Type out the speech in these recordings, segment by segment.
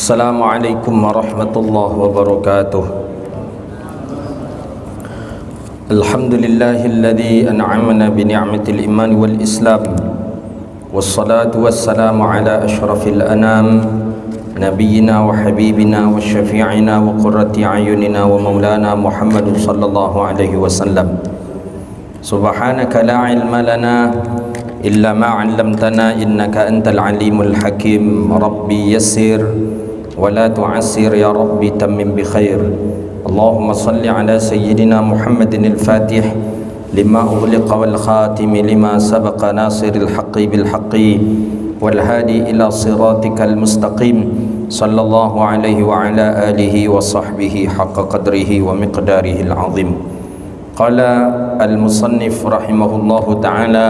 Assalamualaikum warahmatullahi wabarakatuh. Alhamdulillahilladzi an'amana bi ni'matil iman wal islam. Wassalatu wassalamu ala asyrafil anam nabiyyina wa habibina wa syafi'ina wa qurrati a'yunina wa maulana Muhammadin sallallahu alaihi wasallam. Subhanaka la ilma lana illa ma 'allamtana innaka antal alimul hakim. Rabbi yassir wa la tu'assir ya rabbi tammim bi khair. Allahumma salli ala sayyidina Muhammadin al-fatih lima ughliqa wal khatim lima sabaqa nasiril haqqi bil haqqi wal hadi ila siratikal mustaqim sallallahu alaihi wa ala alihi wa sahbihi haqqa qadrihi wa miqdarihi al-azim. Qala al-musannif rahimahullahu ta'ala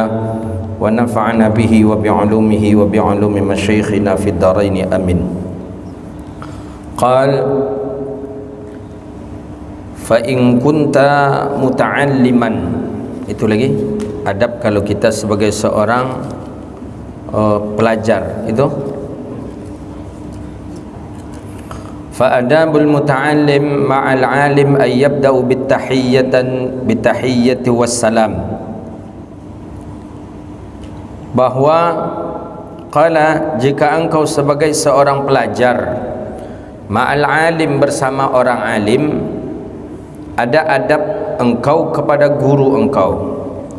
wa nafa'ana bihi wa bi'ulumihi wa bi'ulumi masyayikhina fid dharain amin. Qal fa in kunta muta'alliman, itu lagi adab kalau kita sebagai seorang pelajar itu. Fa adabul muta'allim ma'al 'alim ay yabda'u bitahiyyati wassalam. Bahwa qala, jika engkau sebagai seorang pelajar ma'al alim, bersama orang alim, ada adab engkau kepada guru engkau,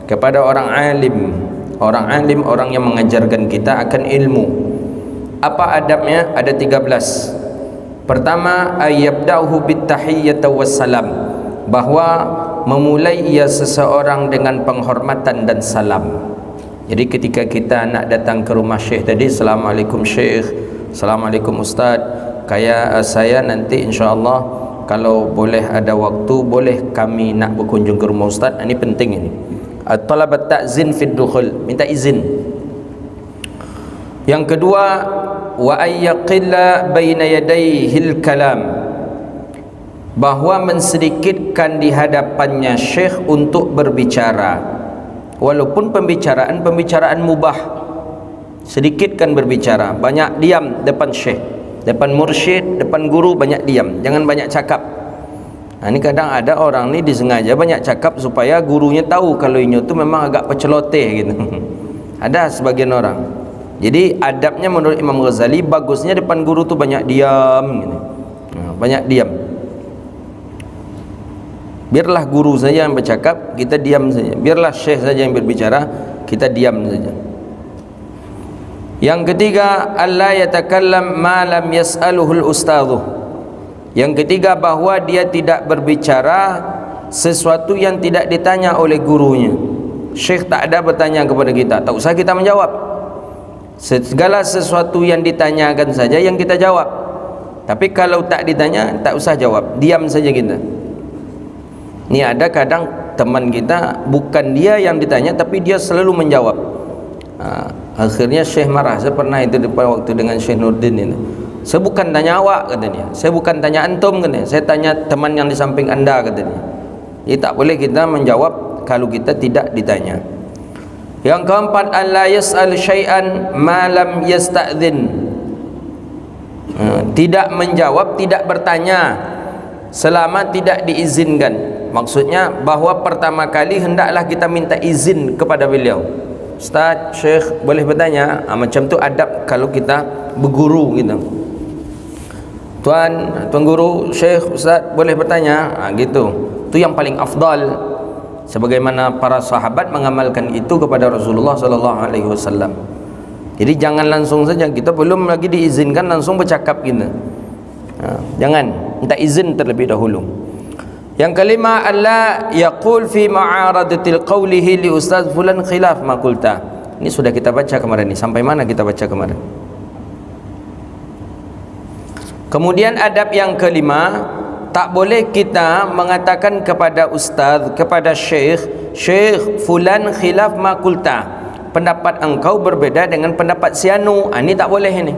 kepada orang alim. Orang alim, orang yang mengajarkan kita akan ilmu. Apa adabnya? Ada 13. Pertama, ayyabda'uhu bitahiyyati wassalam, bahwa memulai ia seseorang dengan penghormatan dan salam. Jadi ketika kita nak datang ke rumah syekh tadi, Assalamualaikum syekh, Assalamualaikum ustaz, kayak saya nanti insyaAllah kalau boleh ada waktu, boleh kami nak berkunjung ke rumah ustaz. Ini penting ini. Talabat ta'zin fid dukhul, minta izin. Yang kedua, wa ayyaqilla baina yadayhil kalam, bahwa mensedikitkan di hadapannya syekh untuk berbicara, walaupun pembicaraan mubah. Sedikitkan berbicara, banyak diam depan syekh, depan mursyid, depan guru, banyak diam, jangan banyak cakap. Ini kadang ada orang ni disengaja banyak cakap supaya gurunya tahu kalau ini tu memang agak peceloteh gitu. Ada sebagian orang. Jadi adabnya menurut Imam Ghazali, bagusnya depan guru tu banyak diam gitu. Banyak diam. Biarlah guru saja yang bercakap, kita diam saja. Biarlah syekh saja yang berbicara, kita diam saja. Yang ketiga, alla yatakallam ma lam yas'aluhul ustadhu. Yang ketiga, bahwa dia tidak berbicara sesuatu yang tidak ditanya oleh gurunya. Syekh tak ada bertanya kepada kita, tak usah kita menjawab. Segala sesuatu yang ditanyakan saja yang kita jawab. Tapi kalau tak ditanya, tak usah jawab, diam saja kita. Ini ada kadang teman kita, bukan dia yang ditanya tapi dia selalu menjawab. Akhirnya Syekh marah. Saya pernah itu depan waktu dengan Syekh Nurdin ini. Saya bukan tanya awak, katanya. Saya bukan tanya antum, katanya. Saya tanya teman yang di samping anda, katanya. Jadi tak boleh kita menjawab kalau kita tidak ditanya. Yang keempat, alla yas'al syai'an ma lam yasta'dzin. Tidak menjawab, tidak bertanya selama tidak diizinkan. Maksudnya bahawa pertama kali hendaklah kita minta izin kepada beliau. Ustaz, syekh, boleh bertanya? Macam tu adab kalau kita berguru gitu. Tuan guru, syekh, ustaz, boleh bertanya? Gitu. Itu yang paling afdal. Sebagaimana para sahabat mengamalkan itu kepada Rasulullah sallallahu alaihi wasallam. Jadi jangan langsung saja, kita belum lagi diizinkan langsung bercakap gitu. Jangan, minta izin terlebih dahulu. Yang kelima, alla yaqul fi ma'aradatil qawlihi li ustaz fulan khilaf ma qulta. Ini sudah kita baca kemarin ni. Sampai mana kita baca kemarin? Kemudian adab yang kelima, tak boleh kita mengatakan kepada ustaz, kepada syekh, syekh fulan khilaf ma qulta, pendapat engkau berbeda dengan pendapat si anu. Ini tak boleh ini.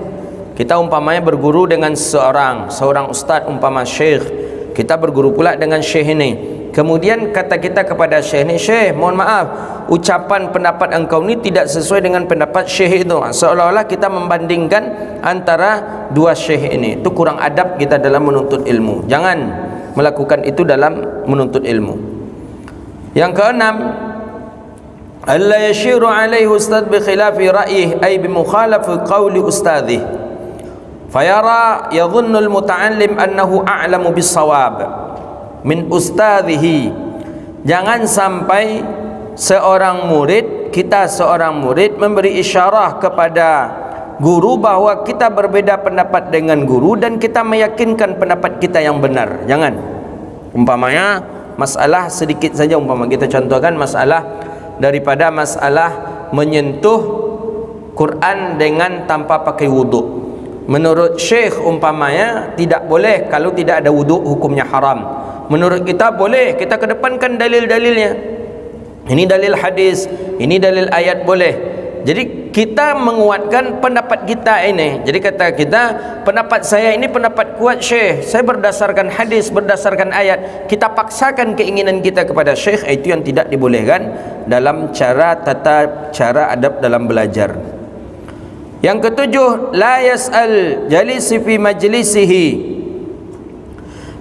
Kita umpamanya berguru dengan seorang ustaz, umpama syekh, kita berguru pula dengan syekh ini. Kemudian kata kita kepada syekh ni, "Syekh, mohon maaf, ucapan pendapat engkau ni tidak sesuai dengan pendapat syekh itu." Seolah-olah kita membandingkan antara dua syekh ini. Itu kurang adab kita dalam menuntut ilmu. Jangan melakukan itu dalam menuntut ilmu. Yang keenam, alla yashiru alaihi ustadz bi khilafi ra'yih ay bi mukhalafi qawli ustadzih fayara yadhunnu al-muta'allim annahu a'lamu bis-shawab min ustadzihi. Jangan sampai seorang murid, kita seorang murid memberi isyarah kepada guru bahawa kita berbeda pendapat dengan guru dan kita meyakinkan pendapat kita yang benar. Jangan. Umpamanya masalah sedikit saja, umpama kita contohkan masalah daripada masalah menyentuh Quran dengan tanpa pakai wuduk. Menurut syekh umpamanya tidak boleh, kalau tidak ada wuduk hukumnya haram. Menurut kita boleh, kita kedepankan dalil-dalilnya. Ini dalil hadis, ini dalil ayat, boleh. Jadi kita menguatkan pendapat kita ini. Jadi kata kita, pendapat saya ini pendapat kuat syekh, saya berdasarkan hadis, berdasarkan ayat. Kita paksakan keinginan kita kepada syekh, itu yang tidak dibolehkan dalam tata cara adab dalam belajar. Yang ketujuh, la yas'al jalisi fi majlisihi.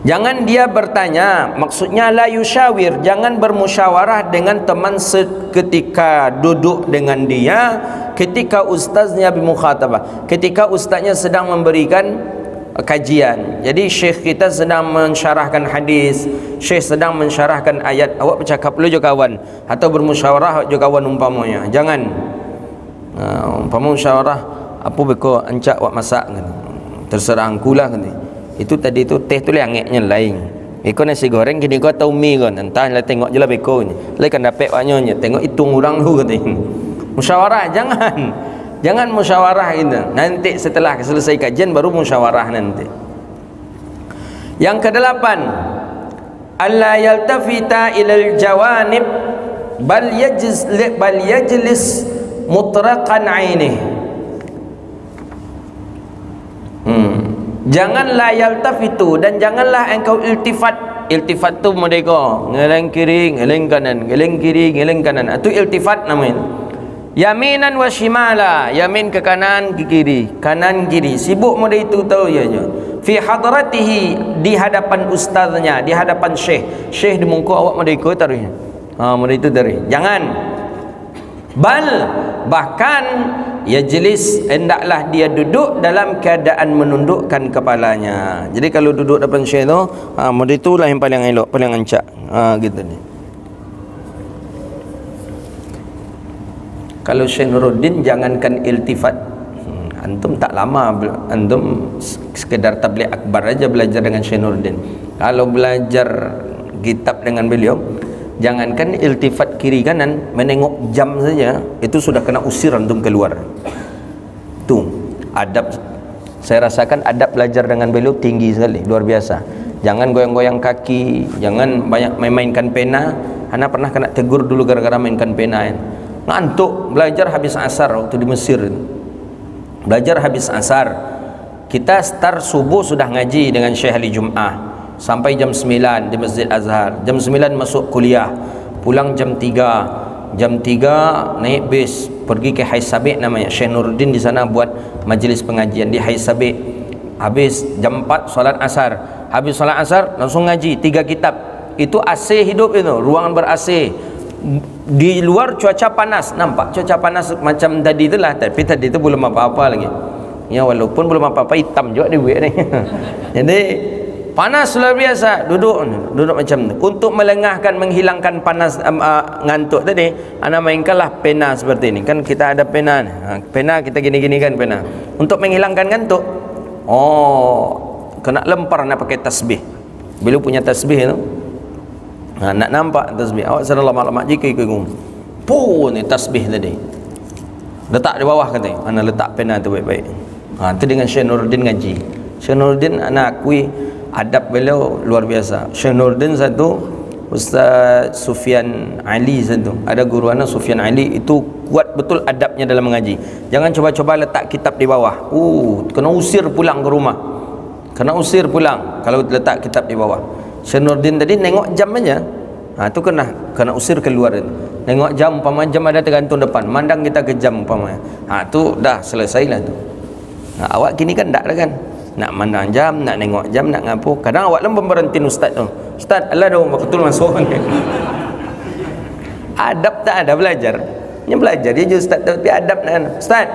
Jangan dia bertanya, maksudnya la yusyawir, jangan bermusyawarah dengan teman ketika duduk dengan dia, ketika ustaznya bimukhatabah, ketika ustaznya sedang memberikan kajian. Jadi syekh kita sedang mensyarahkan hadis, syekh sedang mensyarahkan ayat, awak bercakap dulu je kawan, atau bermusyawarah je kawan umpamanya. Jangan umpama musyawarah, apa beko ancak awak masak kan, terserah angkulah kan. Itu tadi tu teh tu langitnya lain. Beko nasi goreng kini kau tahu mie kan. Entahlah, tengok je lah beko ni. Lai kan dapat waknya, tengok hitung orang tu kata. Musyawarah jangan. Jangan musyawarah gitu. Nanti setelah selesai kajian baru musyawarah nanti. Yang kedelapan, alla yaltafita ilal jawanib bal yajlis mutraqan ainih. Janganlah yaltafitu, dan janganlah engkau iltifat. Iltifat tu mereka ngeleng kiri, ngeleng kanan, ngeleng kiri, ngeleng kanan. Itu iltifat namanya. Yaminan wa shimala, yamin ke kanan, ke kiri, kanan kiri. Sibuk mereka itu tahu ya. Fi hadratihi, di hadapan ustaznya, di hadapan syekh. Syekh di muka awak mereka taruh. Mereka itu taruh. Jangan. Bahkan yajlis, hendaklah dia duduk dalam keadaan menundukkan kepalanya. Jadi kalau duduk depan syekh tu, model itulah yang paling elok, paling ancak. Gitu ni. Kalau Syekh Nuruddin, jangankan iltifat. Antum tak lama, antum sekedar tabligh akbar aja belajar dengan Syekh Nuruddin. Kalau belajar kitab dengan beliau, jangankan iltifat kiri kanan, menengok jam saja itu sudah kena usir antum keluar. Itu adab. Saya rasakan adab belajar dengan beliau tinggi sekali, luar biasa. Jangan goyang-goyang kaki, jangan banyak memainkan pena. Ana pernah kena tegur dulu gara-gara mainkan pena. Ngantuk belajar habis asar waktu di Mesir. Belajar habis asar. Kita start subuh sudah ngaji dengan Syekh Ali Jum'ah sampai jam 9 di Masjid Azhar. Jam 9 masuk kuliah, pulang jam 3. Jam 3 naik bis pergi ke Haisabik, namanya Syekh Nuruddin di sana buat majlis pengajian di Haisabik. Habis jam 4 solat asar. Habis solat asar langsung ngaji 3 kitab. Itu AC hidup itu, ruangan ber-AC. Di luar cuaca panas, nampak cuaca panas macam tadi itulah, tapi tadi itu belum apa-apa lagi. Ya walaupun belum apa-apa, hitam juga di buik ni. Jadi panas luar biasa, duduk macam tu. Untuk melengahkan, menghilangkan panas ngantuk tadi, ana mainkanlah pena seperti ini. Kan kita ada pena ni. Pena kita gini-gini kan pena. Untuk menghilangkan ngantuk. Kena lempar nak pakai tasbih. Beliau punya tasbih tu. Nak nampak tasbih. Awak sedang lama-lama jika ikut ni tasbih tadi. Letak di bawah kata. Ana letak pena tu baik-baik. Itu dengan Syekh Nuruddin ngaji. Syekh Nuruddin ana akui adab beliau luar biasa. Syekh Nuruddin satu, Ustaz Sufyan Ali satu. Ada guru ana Sufyan Ali, itu kuat betul adabnya dalam mengaji. Jangan coba-coba letak kitab di bawah. Kena usir pulang ke rumah. Kena usir pulang kalau letak kitab di bawah. Syekh Nuruddin tadi nengok jam aja. Tu kena usir keluar itu. Tengok jam, umpama jam ada tergantung depan, mandang kita ke jam umpama. Tu dah selesailah tu. Awak kini kan tak ada kan, nak mandang jam, nak tengok jam, nak ngapu. Kadang awak lem berhenti ustaz tu. Ustaz, alah dah betul masuk ni. Adab tak ada belajar. Dia belajar dia je ustaz, tapi adab tak ada. Ustaz,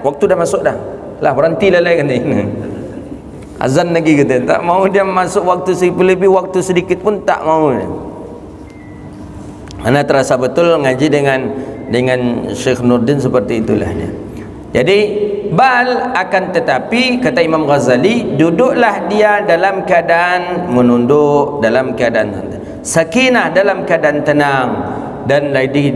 waktu dah masuk dah. Lah berhenti lah kan ni. Azan lagi kata. Tak mau dia masuk waktu lebih waktu sedikit pun tak mau. Ana terasa betul ngaji dengan Syekh Nurdin seperti itulah dia. Jadi bal akan tetapi kata Imam Ghazali, duduklah dia dalam keadaan menunduk, dalam keadaan sakinah, dalam keadaan tenang, dan lagi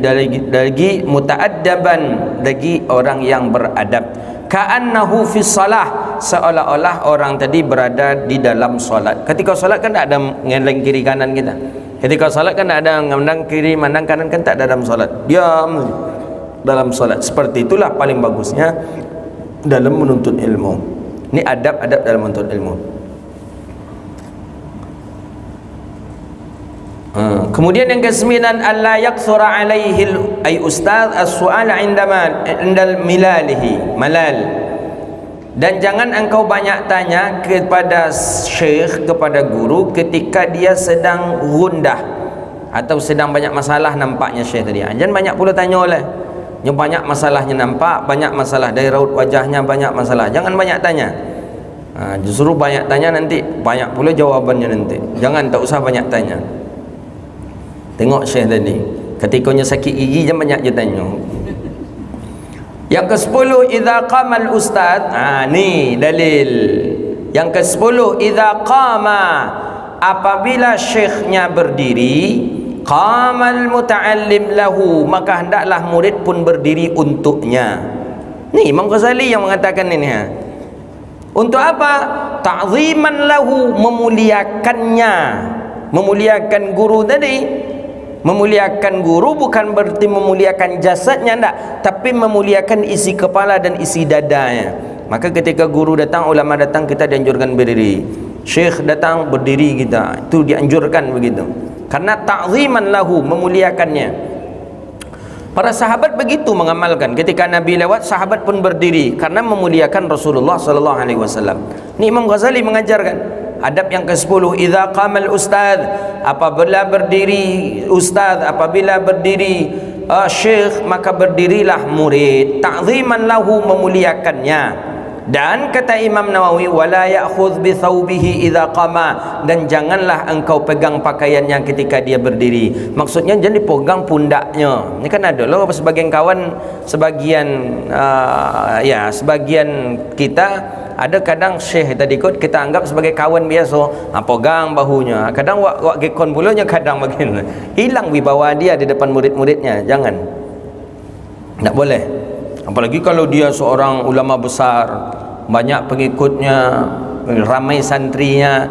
mutaaddaban, lagi orang yang beradab. Ka'annahu fi salah, seolah-olah orang tadi berada di dalam solat. Ketika solat kan tak ada ngeleng kiri kanan kita. Ketika solat kan tak ada memandang kiri mandang kanan, kan tak ada dalam solat. Diam dalam solat. Seperti itulah paling bagusnya dalam menuntut ilmu. Ini adab-adab dalam menuntut ilmu. Kemudian yang ke-9, alla yakthura alaihi ay ustaz as-su'al indal malal. Dan jangan engkau banyak tanya kepada syekh, kepada guru ketika dia sedang gundah atau sedang banyak masalah nampaknya syekh tadi. Jangan banyak pula tanya oleh. Yang banyak masalahnya nampak, banyak masalah dari raut wajahnya, banyak masalah. Jangan banyak tanya. Justru banyak tanya nanti banyak pula jawabannya nanti. Jangan, tak usah banyak tanya. Tengok syekh tadi, ketikanya sakit gigi jangan banyak je tanya. Yang ke-10, idza qamal ustaz. Ni dalil. Yang ke-10, idza qama, apabila syekhnya berdiri, qamal muta'allim lahu, maka hendaklah murid pun berdiri untuknya. Ni Imam Ghazali yang mengatakan ini. Untuk apa? Ta'ziman lahu, memuliakannya, memuliakan guru tadi. Memuliakan guru bukan berarti memuliakan jasadnya, enggak, tapi memuliakan isi kepala dan isi dadanya. Maka ketika guru datang, ulama datang, kita dianjurkan berdiri. Syekh datang, berdiri kita. Itu dianjurkan begitu. Karena ta'ziman lahu, memuliakannya. Para sahabat begitu mengamalkan. Ketika Nabi lewat, sahabat pun berdiri karena memuliakan Rasulullah sallallahu alaihi wasallam. Ini Imam Ghazali mengajarkan. Adab yang ke-10, idza qamal ustaz, apabila berdiri ustaz, apabila berdiri syekh, maka berdirilah murid. Ta'ziman lahu, memuliakannya. Dan kata Imam Nawawi, wala ya'khudh bi thawbihi idza qama, dan janganlah engkau pegang pakaiannya ketika dia berdiri. Maksudnya jangan dipegang pundaknya. Ini kan ada loh sebagian kawan, sebagian kita ada kadang syekh tadi kot kita anggap sebagai kawan biasa, pegang bahunya. Kadang wak gekon pulanya, kadang begini. Hilang wibawa dia di depan murid-muridnya. Jangan. Tak boleh. Apalagi kalau dia seorang ulama besar, banyak pengikutnya, ramai santrinya.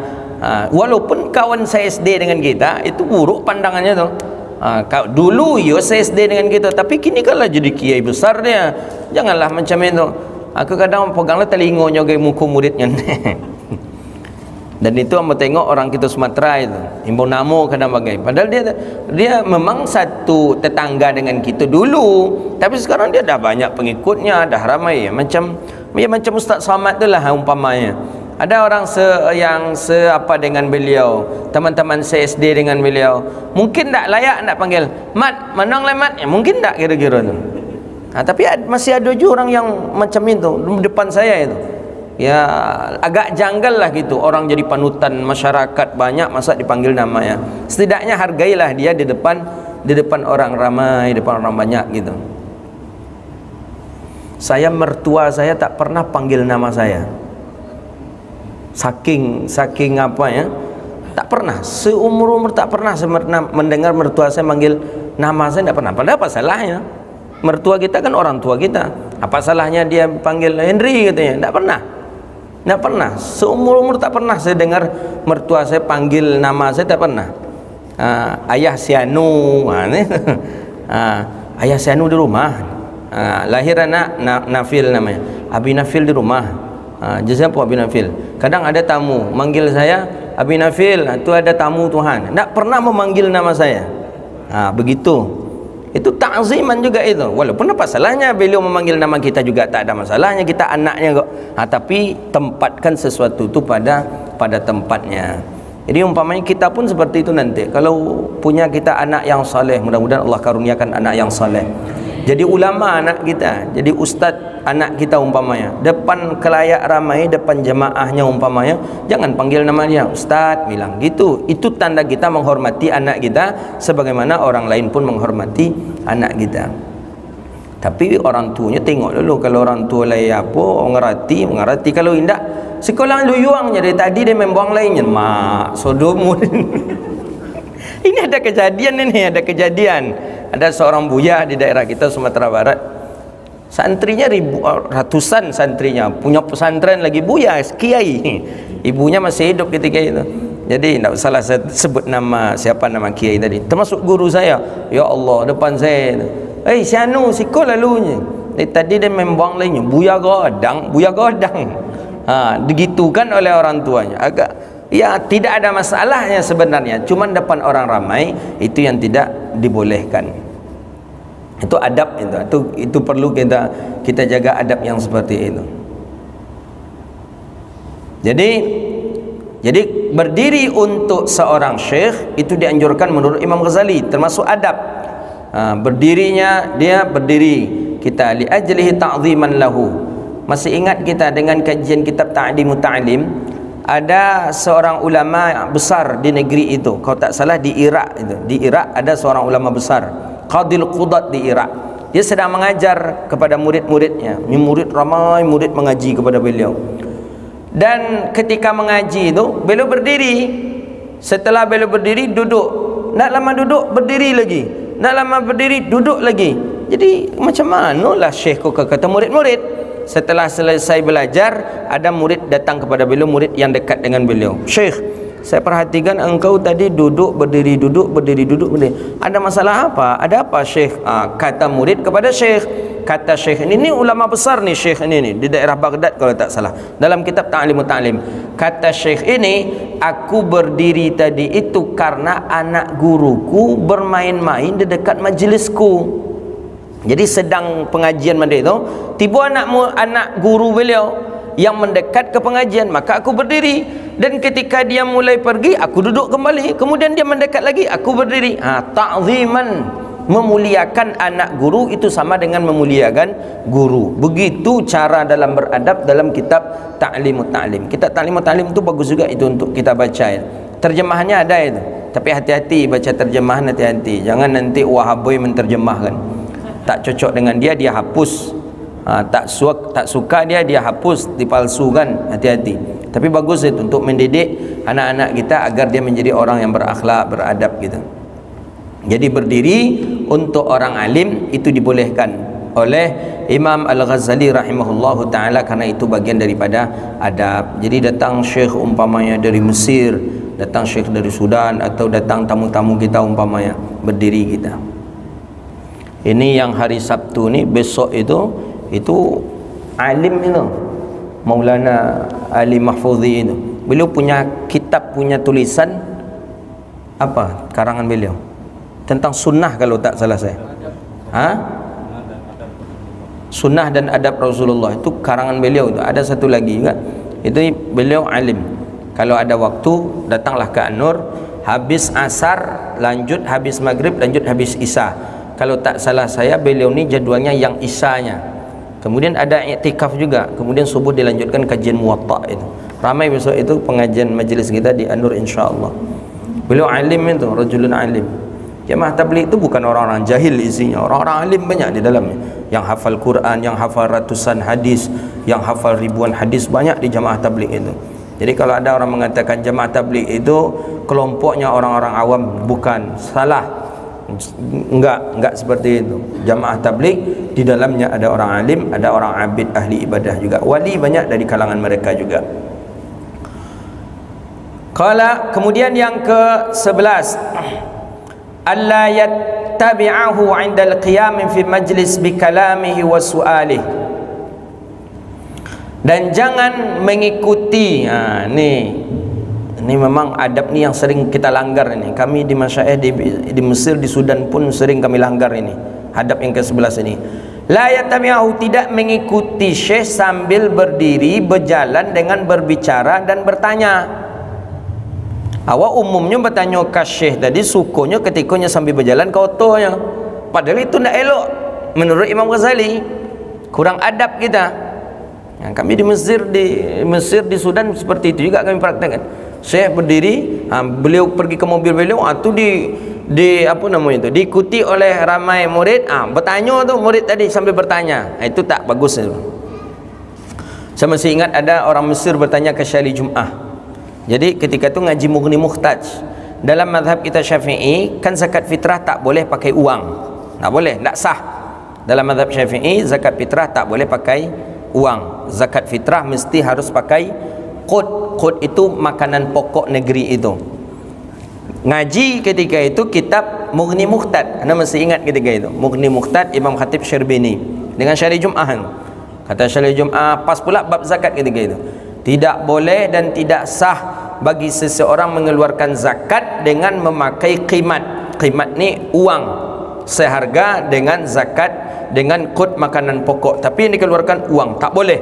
Walaupun kawan SD dengan kita, itu buruk pandangannya tu. Dulu yo SD dengan kita, tapi kini kalau jadi kiai besar dia, janganlah macam itu. Aku kadang peganglah telingonya ke muka muridnya. Dan itu amba tengok orang kita Sumatera itu, imbau namo kadang bagai. Padahal dia memang satu tetangga dengan kita dulu, tapi sekarang dia dah banyak pengikutnya, dah ramai ya. Macam Ustaz Somad itulah umpamanya. Ada orang yang seapa dengan beliau, teman-teman SD dengan beliau. Mungkin tak layak nak panggil, "Mat, manang lah Mat." Ya, mungkin tak kira-kira tu. Tapi masih ada juga orang yang macam itu depan saya itu. Ya, agak janggal lah gitu. Orang jadi panutan masyarakat banyak, masa dipanggil namanya. Setidaknya hargailah dia di depan orang ramai, di depan orang banyak gitu. Mertua saya tak pernah panggil nama saya. Saking apa ya? Tak pernah. Seumur-umur tak pernah saya mendengar mertua saya manggil nama saya, tak pernah. Padahal apa salahnya? Mertua kita kan orang tua kita. Apa salahnya dia panggil Henry katanya? Tak pernah. Tak pernah. Seumur-umur tak pernah saya dengar mertua saya panggil nama saya, tak pernah. Ayah si Anu, ayah si Anu di rumah. Lahir anak Nafil namanya. Abi Nafil di rumah. Jasa apa Abi Nafil? Kadang ada tamu manggil saya Abi Nafil, itu ada tamu Tuhan. Tak pernah memanggil nama saya. Begitu. Itu ta'ziman juga itu. Walaupun apa salahnya beliau memanggil nama kita juga, tak ada masalahnya, kita anaknya kok. Tapi tempatkan sesuatu itu pada tempatnya. Jadi umpamanya kita pun seperti itu nanti. Kalau punya kita anak yang saleh, mudah-mudahan Allah karuniakan anak yang saleh. Jadi ulama anak kita, jadi ustaz anak kita umpamanya. Depan kelayak ramai, depan jemaahnya umpamanya, jangan panggil nama dia ustaz, bilang gitu. Itu tanda kita menghormati anak kita sebagaimana orang lain pun menghormati anak kita. Tapi orang tuanya tengok dulu, kalau orang tua lain apa, mengerti. Kalau indak, sekolah luyuangnya dari tadi dia membuang lainnya. Mak, sodomu. Ini ada kejadian. Ada seorang buya di daerah kita Sumatera Barat. Santrinya ratusan santrinya, punya pesantren lagi, buya, kiai. Ibunya masih hidup ketika itu. Jadi tidak usahlah saya sebut siapa nama kiai tadi. Termasuk guru saya. Ya Allah, depan saya. Si anu, sikol lalunya. Tadi dia membuang lainnya, buya godang. Digitukan oleh orang tuanya. Ya tidak ada masalahnya sebenarnya, cuman depan orang ramai itu yang tidak dibolehkan. Itu adab itu perlu kita jaga adab yang seperti itu. Jadi berdiri untuk seorang syekh itu dianjurkan menurut Imam Ghazali, termasuk adab. Berdirinya dia berdiri kita li ajlihi ta'ziman lahu. Masih ingat kita dengan kajian kitab Ta'limut Ta'lim, ada seorang ulama besar di negeri itu, kalau tak salah di Iraq itu. Di Iraq ada seorang ulama besar, Qadil Qudat di Iraq. Dia sedang mengajar kepada murid-muridnya. Murid ramai, murid mengaji kepada beliau. Dan ketika mengaji itu, beliau berdiri. Setelah beliau berdiri, duduk. Nak lama duduk, berdiri lagi. Nak lama berdiri, duduk lagi. Jadi macam manalah syekh kata murid-murid. Setelah selesai belajar, ada murid datang kepada beliau, murid yang dekat dengan beliau. Syekh, saya perhatikan engkau tadi duduk, berdiri, duduk, berdiri, duduk, berdiri. Ada masalah apa? Ada apa syekh? Kata murid kepada syekh. Kata syekh ini ulama besar nih, syekh ini di daerah Baghdad kalau tak salah. Dalam kitab Ta'limut Ta'lim. Kata syekh ini, aku berdiri tadi itu karena anak guruku bermain-main di dekat majlisku. Jadi sedang pengajian pada itu, tiba anak guru beliau yang mendekat ke pengajian, maka aku berdiri. Dan ketika dia mulai pergi, aku duduk kembali. Kemudian dia mendekat lagi, aku berdiri. Ta'ziman, memuliakan anak guru itu sama dengan memuliakan guru. Begitu cara dalam beradab dalam kitab Ta'limut Ta'lim. Kitab Ta'limut Ta'lim itu bagus juga itu untuk kita baca. Terjemahannya ada itu. Tapi hati-hati baca terjemahan, hati-hati. Jangan nanti wahaboy menterjemahkan. Tak cocok dengan dia hapus. Tak suka dia hapus, dipalsukan. Hati-hati. Tapi bagus itu untuk mendidik anak-anak kita agar dia menjadi orang yang berakhlak, beradab gitu. Jadi berdiri untuk orang alim itu dibolehkan oleh Imam Al-Ghazali rahimahullahu ta'ala, karena itu bagian daripada adab. Jadi datang syekh umpamanya dari Mesir, datang syekh dari Sudan, atau datang tamu-tamu kita umpamanya, berdiri kita. Ini yang hari Sabtu ni, besok itu alim itu, Maulana Ali Mahfuzi itu. Beliau punya kitab, punya tulisan apa karangan beliau tentang sunnah kalau tak salah saya. Sunnah dan adab Rasulullah, itu karangan beliau itu. Ada satu lagi juga, itu beliau alim. Kalau ada waktu datanglah ke An-Nur, habis asar lanjut, habis maghrib lanjut, habis isya. Kalau tak salah saya beliau ni jadualnya yang isanya. Kemudian ada i'tikaf juga. Kemudian subuh dilanjutkan kajian Muwatta itu. Ramai besok itu pengajian majlis kita di An-Nur insya-Allah. Beliau alim itu, rajulun alim. Jamaah tabligh itu bukan orang-orang jahil isinya, orang-orang alim banyak di dalamnya. Yang hafal Quran, yang hafal ratusan hadis, yang hafal ribuan hadis, banyak di jamaah tabligh itu. Jadi kalau ada orang mengatakan jamaah tabligh itu kelompoknya orang-orang awam, bukan, salah. Enggak seperti itu. Jamaah tabligh di dalamnya ada orang alim, ada orang abid, ahli ibadah juga. Wali banyak dari kalangan mereka juga. Kemudian yang ke-11, alla yattabi'ahu 'inda al-qiyam fi majlis bi kalamihi wa su'alihi. Dan jangan mengikuti Ini memang adab ni yang sering kita langgar ini. Kami di Masyaikh di Mesir, di Sudan pun sering kami langgar ini. Adab yang ke-11 ini. La yatami'ahu, tidak mengikuti syekh sambil berdiri, berjalan dengan berbicara dan bertanya. Awak umumnya bertanya ke syekh tadi, sukunya ketikanya sambil berjalan ke otohnya. Padahal itu tidak elok menurut Imam Ghazali. Kurang adab kita. Yang kami di Mesir di Sudan seperti itu juga kami praktekkan. Syekh berdiri, beliau pergi ke mobil beliau, tu di apa namanya itu, diikuti oleh ramai murid, bertanya tu murid tadi sambil bertanya. Itu tak bagus itu. Saya masih ingat ada orang Mesir bertanya ke Syekh Jum'ah. Jadi ketika itu ngaji Mughni Muhtaj. Dalam mazhab kita Syafi'i kan zakat fitrah tak boleh pakai uang. Tak boleh, tak sah. Dalam mazhab Syafi'i zakat fitrah tak boleh pakai uang. Zakat fitrah mesti harus pakai qut. Qut itu makanan pokok negeri itu. Ngaji ketika itu kitab Mughni Muhtaj. Anda mesti ingat ketika itu. Mughni Muhtaj Imam Khatib Syirbini dengan Syarih Jum'ah. Kata Syarih Jum'ah pas pula bab zakat ketika itu. Tidak boleh dan tidak sah bagi seseorang mengeluarkan zakat dengan memakai qimat. Qimat ni uang seharga dengan zakat dengan qut makanan pokok, tapi yang dikeluarkan uang tak boleh.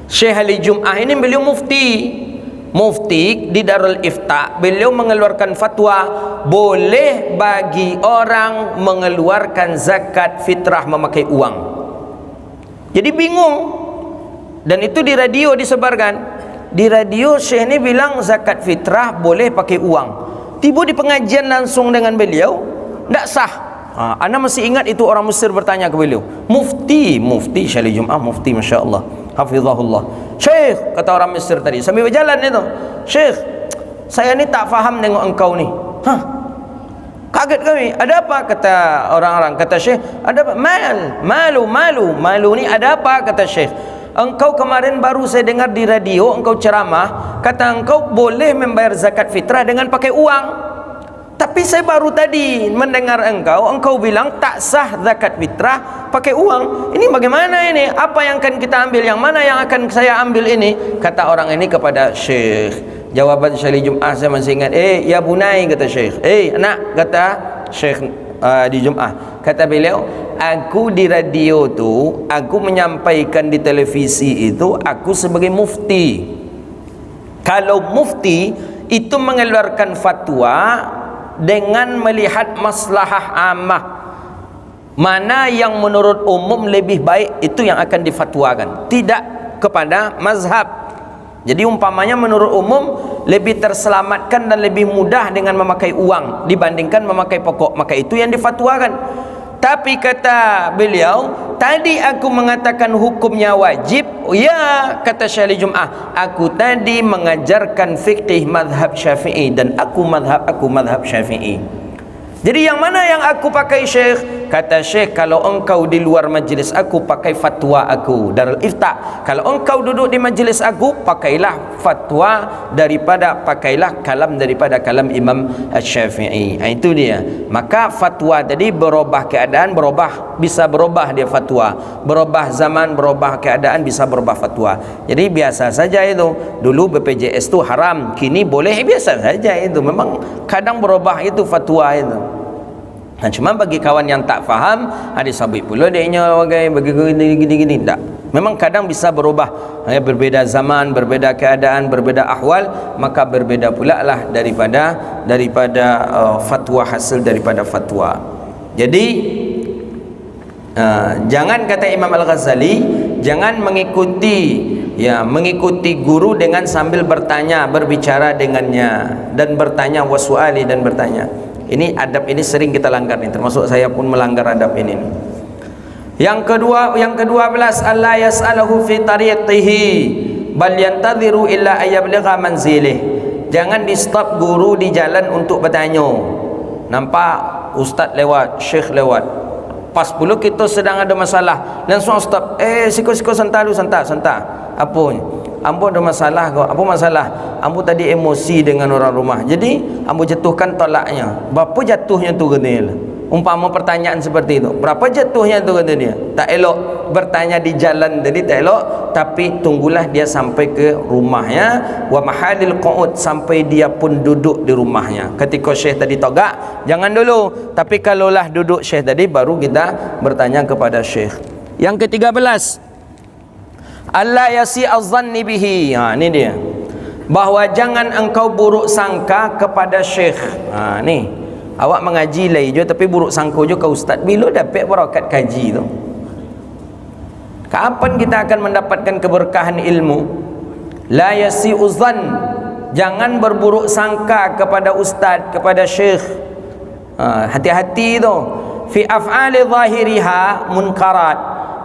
Syekh Ali Jum'ah ini beliau mufti di Darul Ifta. Beliau mengeluarkan fatwa boleh bagi orang mengeluarkan zakat fitrah memakai uang. Jadi bingung. Dan itu di radio disebarkan. Di radio Syekh ni bilang zakat fitrah boleh pakai uang. Tiba di pengajian langsung dengan beliau, tak sah. Anda masih ingat itu orang Mesir bertanya ke beliau. Mufti Syekh Jum'ah, mufti Masya Allah, hafizahullah. Syekh, kata orang Mesir tadi sambil berjalan itu, Syekh, saya ni tak faham tengok engkau ni. Kaget kami. Ada apa? Kata orang-orang. Kata Syekh, ada apa? Malu ni ada apa? Kata Syekh, engkau kemarin baru saya dengar di radio engkau ceramah, kata engkau boleh membayar zakat fitrah dengan pakai uang. Tapi saya baru tadi mendengar engkau bilang tak sah zakat fitrah pakai uang. Ini bagaimana ini? Apa yang akan kita ambil? Yang mana yang akan saya ambil ini? Kata orang ini kepada Syekh. Jawaban Syekh Jum'ah saya masih ingat. Ya bunai, kata Syekh. Anak, kata Syekh di Jum'ah. Kata beliau, aku di radio tu, aku menyampaikan di televisi itu, aku sebagai mufti. Kalau mufti itu mengeluarkan fatwa dengan melihat maslahah ammah, mana yang menurut umum lebih baik, itu yang akan difatwakan, tidak kepada mazhab. Jadi umpamanya menurut umum lebih terselamatkan dan lebih mudah dengan memakai uang dibandingkan memakai pokok, maka itu yang difatwakan. Tapi kata beliau, tadi aku mengatakan hukumnya wajib. Ya, kata Syekh Jum'ah, aku tadi mengajarkan fiqih mazhab Syafi'i dan aku mazhab Syafi'i. Jadi yang mana yang aku pakai, Syekh? Kata Syekh, kalau engkau di luar majlis aku, pakai fatwa aku Darul Ifta. Kalau engkau duduk di majlis aku, pakailah fatwa pakailah kalam daripada kalam Imam Syafi'i. Itu dia. Maka fatwa tadi berubah keadaan, bisa berubah dia fatwa. Berubah zaman, berubah keadaan, bisa berubah fatwa. Jadi biasa saja itu. Dulu BPJS itu haram, kini boleh, biasa saja itu. Memang kadang berubah itu fatwa itu. Nah, cuma bagi kawan yang tak faham, ada sabit pula dia bagi gini tak. Memang kadang bisa berubah, berbeda zaman, berbeda keadaan, berbeda ahwal, maka berbeda pula lah daripada fatwa, hasil daripada fatwa. Jadi jangan, kata Imam Al-Ghazali, jangan mengikuti guru dengan sambil bertanya, berbicara dengannya dan bertanya, wasuali, dan bertanya. Ini adab ini sering kita langgar nih, termasuk saya pun melanggar adab ini. Yang ke-12, alla yas'alahu fi tariqihi bal yantadhiru illa ayyabligha manzilih. Jangan di stop guru di jalan untuk bertanya. Nampak ustaz lewat, syekh lewat, pas pula kita sedang ada masalah, langsung stop. Siko santai dulu, santai. Apa ni? Ambo ada masalah kau. Apa masalah? Ambo tadi emosi dengan orang rumah. Jadi ambo jatuhkan tolaknya. Bapa jatuhnya tu genil. Umpama pertanyaan seperti itu, berapa jatuhnya tu kata dia. Tak elok bertanya di jalan tadi, tak elok. Tapi tunggulah dia sampai ke rumahnya, wa mahalil qu'ud, sampai dia pun duduk di rumahnya. Ketika syekh tadi togak, jangan dulu. Tapi kalaulah duduk syekh tadi, baru kita bertanya kepada syekh. Yang ke-13, alla yasi'adh-dhanni bihi. Ini dia, bahawa jangan engkau buruk sangka kepada syekh. Ni awak mengaji lai je tapi buruk sangka je ke ustaz. Bila dapat barakat kaji tu? Kapan kita akan mendapatkan keberkahan ilmu? La yasi'udhan, jangan berburuk sangka kepada ustaz, kepada syekh. Hati-hati tu. Fi af'ali zahiriha munkarat,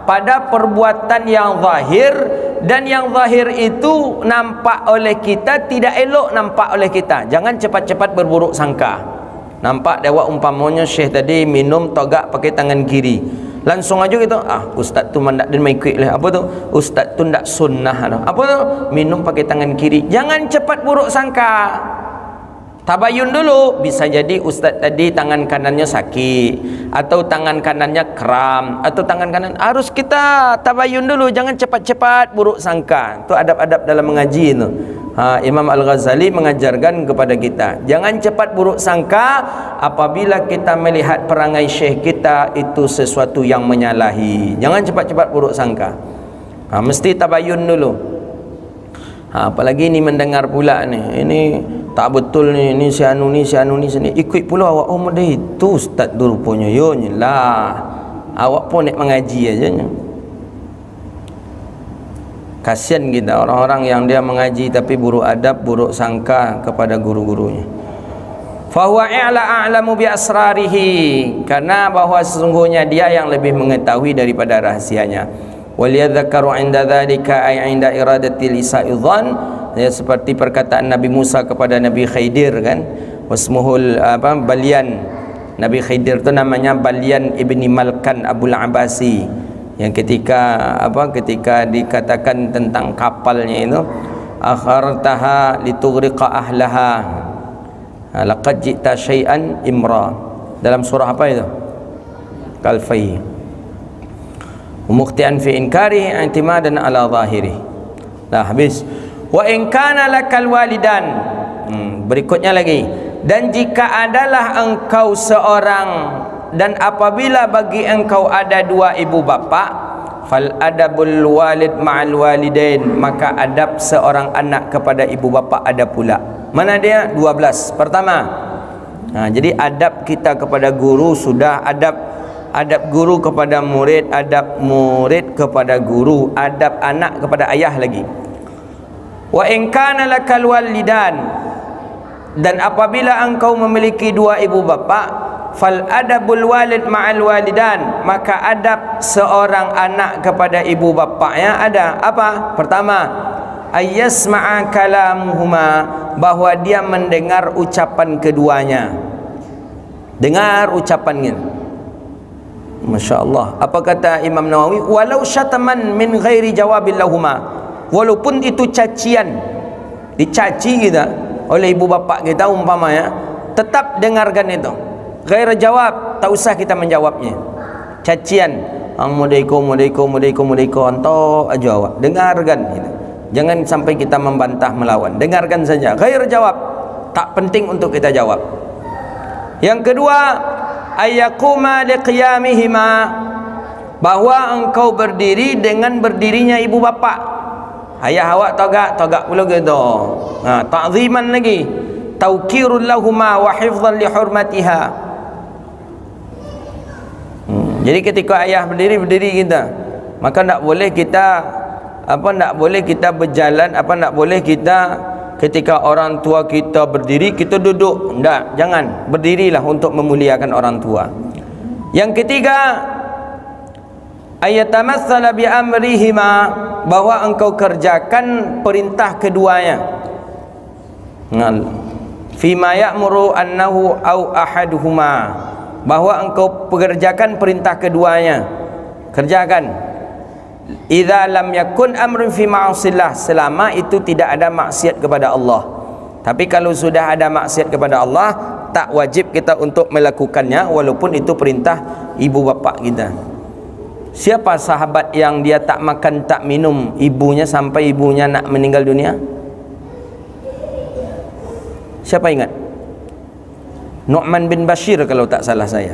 pada perbuatan yang zahir, dan yang zahir itu nampak oleh kita, tidak elok nampak oleh kita. Jangan cepat-cepat berburuk sangka. Nampak dewa umpamanya syekh tadi minum togak pakai tangan kiri, langsung aja gitu, ustaz tu mandak dan main quick lah. Apa tu? Ustaz tu ndak sunnah lah. Apa tu? Minum pakai tangan kiri. Jangan cepat buruk sangka. Tabayun dulu. Bisa jadi ustaz tadi tangan kanannya sakit, atau tangan kanannya kram, atau tangan kanan. Harus kita tabayun dulu. Jangan cepat-cepat buruk sangka. Itu adab-adab dalam mengaji itu. Imam Al-Ghazali mengajarkan kepada kita, jangan cepat buruk sangka apabila kita melihat perangai syekh kita itu sesuatu yang menyalahi. Jangan cepat-cepat buruk sangka. Mesti tabayun dulu. Apalagi ni mendengar pula ni, ini tak betul ni, ini si anu ni, si anu ni sini. Ikut pula awak, oh dia itu ustaz tu rupanya. Yo lah, awak pun nak mengaji aja nya. Kasihan kita orang-orang yang dia mengaji tapi buruk adab, buruk sangka kepada guru-gurunya. Fahuwa a'lamu bi asrarihi, karena bahawa sesungguhnya dia yang lebih mengetahui daripada rahasianya. Waliyadzakaru 'inda dzalika ay 'inda iradati lisa'idhan, ya, seperti perkataan Nabi Musa kepada Nabi Khidir kan, wasmuhul Balyan. Nabi Khidir itu namanya Balyan ibni Malkan Abul Abasi, yang ketika ketika dikatakan tentang kapalnya itu, akhartaha litughriqa ahlaha laqad ji'ta syai'an imra, dalam surah apa itu? Kalfai. Mukhtian fi inkari i'timadan ala zahiri. Dah habis. Wa in kana lakal walidan, berikutnya lagi, dan jika adalah engkau seorang, dan apabila bagi engkau ada dua ibu bapa, fal adabul walid ma'al walidain, maka adab seorang anak kepada ibu bapa ada pula. Mana dia? 12. Pertama, jadi adab kita kepada guru sudah, adab guru kepada murid, adab murid kepada guru, adab anak kepada ayah lagi. Wa in kana lakal walidan, dan apabila engkau memiliki dua ibu bapa, fal adabul walid ma'al walidan, maka adab seorang anak kepada ibu bapaknya ada apa? Pertama, ayyasma'a kalamuhuma, bahwa dia mendengar ucapan keduanya. Dengar ucapannya. Masya Allah. Apa kata Imam Nawawi? Walau syataman min ghairi jawabil lahuma, walaupun itu cacian, dicaci kita oleh ibu bapa kita umpamanya, tetap dengarkan itu. Ghair jawab, tak usah kita menjawabnya. Cacian, Assalamualaikum, antok aja awak. Dengarkan gitu. Jangan sampai kita membantah melawan. Dengarkan saja. Ghair jawab, tak penting untuk kita jawab. Yang kedua, ayyakuma liqiyamihima, bahwa engkau berdiri dengan berdirinya ibu bapa. Ayah awak togak pula gitu. Ta'ziman lagi. Tawqirul lahuma wa hifdhan li hurmatiha. Jadi ketika ayah berdiri kita, maka tak boleh kita tak boleh kita berjalan, tak boleh kita ketika orang tua kita berdiri kita duduk. Tak, jangan. Berdirilah untuk memuliakan orang tua. Yang ketiga, ayatamassala bi amrihima, bahwa engkau kerjakan perintah keduanya. Fima ya'muru annahu au ahaduhuma, bahwa engkau pekerjakan perintah keduanya. Kerjakan. Idza lam yakun amrun fi ma'asillah, selama itu tidak ada maksiat kepada Allah. Tapi kalau sudah ada maksiat kepada Allah, tak wajib kita untuk melakukannya walaupun itu perintah ibu bapa kita. Siapa sahabat yang dia tak makan tak minum ibunya sampai ibunya nak meninggal dunia? Siapa ingat? Nu'man bin Bashir kalau tak salah saya.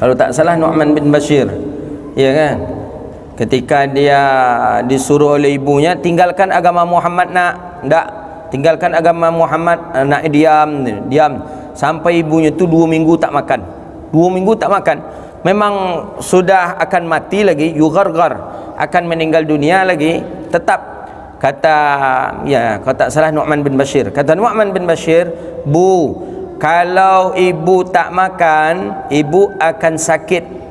Kalau tak salah Nu'man bin Bashir. Ya kan? Ketika dia disuruh oleh ibunya tinggalkan agama Muhammad nak. Tak, tinggalkan agama Muhammad, nak diam sampai ibunya tu 2 minggu tak makan. 2 minggu tak makan. Memang sudah akan mati lagi, yugharghar, akan meninggal dunia lagi, tetap kata, ya kalau tak salah Nu'man bin Bashir, kata Nu'man bin Bashir, bu, kalau ibu tak makan ibu akan sakit.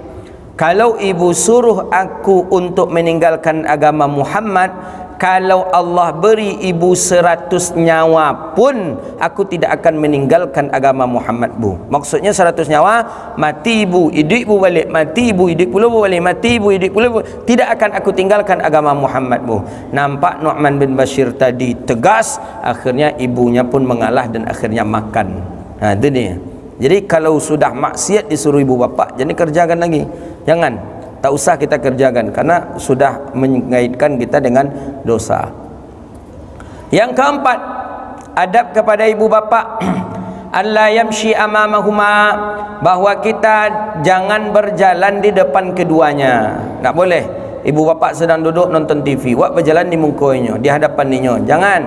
Kalau ibu suruh aku untuk meninggalkan agama Muhammad, kalau Allah beri ibu 100 nyawa pun aku tidak akan meninggalkan agama Muhammad, bu. Maksudnya 100 nyawa, mati ibu, hidup ibu balik, mati ibu, hidup pula balik, mati ibu, hidup pula, tidak akan aku tinggalkan agama Muhammad, bu. Nampak Nu'man bin Bashir tadi tegas, akhirnya ibunya pun mengalah dan akhirnya makan. Itu dia. Jadi kalau sudah maksiat disuruh ibu bapa, jadi kerjakan lagi. Jangan, tak usah kita kerjakan karena sudah mengaitkan kita dengan dosa. Yang keempat, adab kepada ibu bapa. Allah yamshi amamahuma, bahwa kita jangan berjalan di depan keduanya. Tak boleh. Ibu bapa sedang duduk nonton TV, awak berjalan di mungkoinya, di hadapan ninya. Jangan.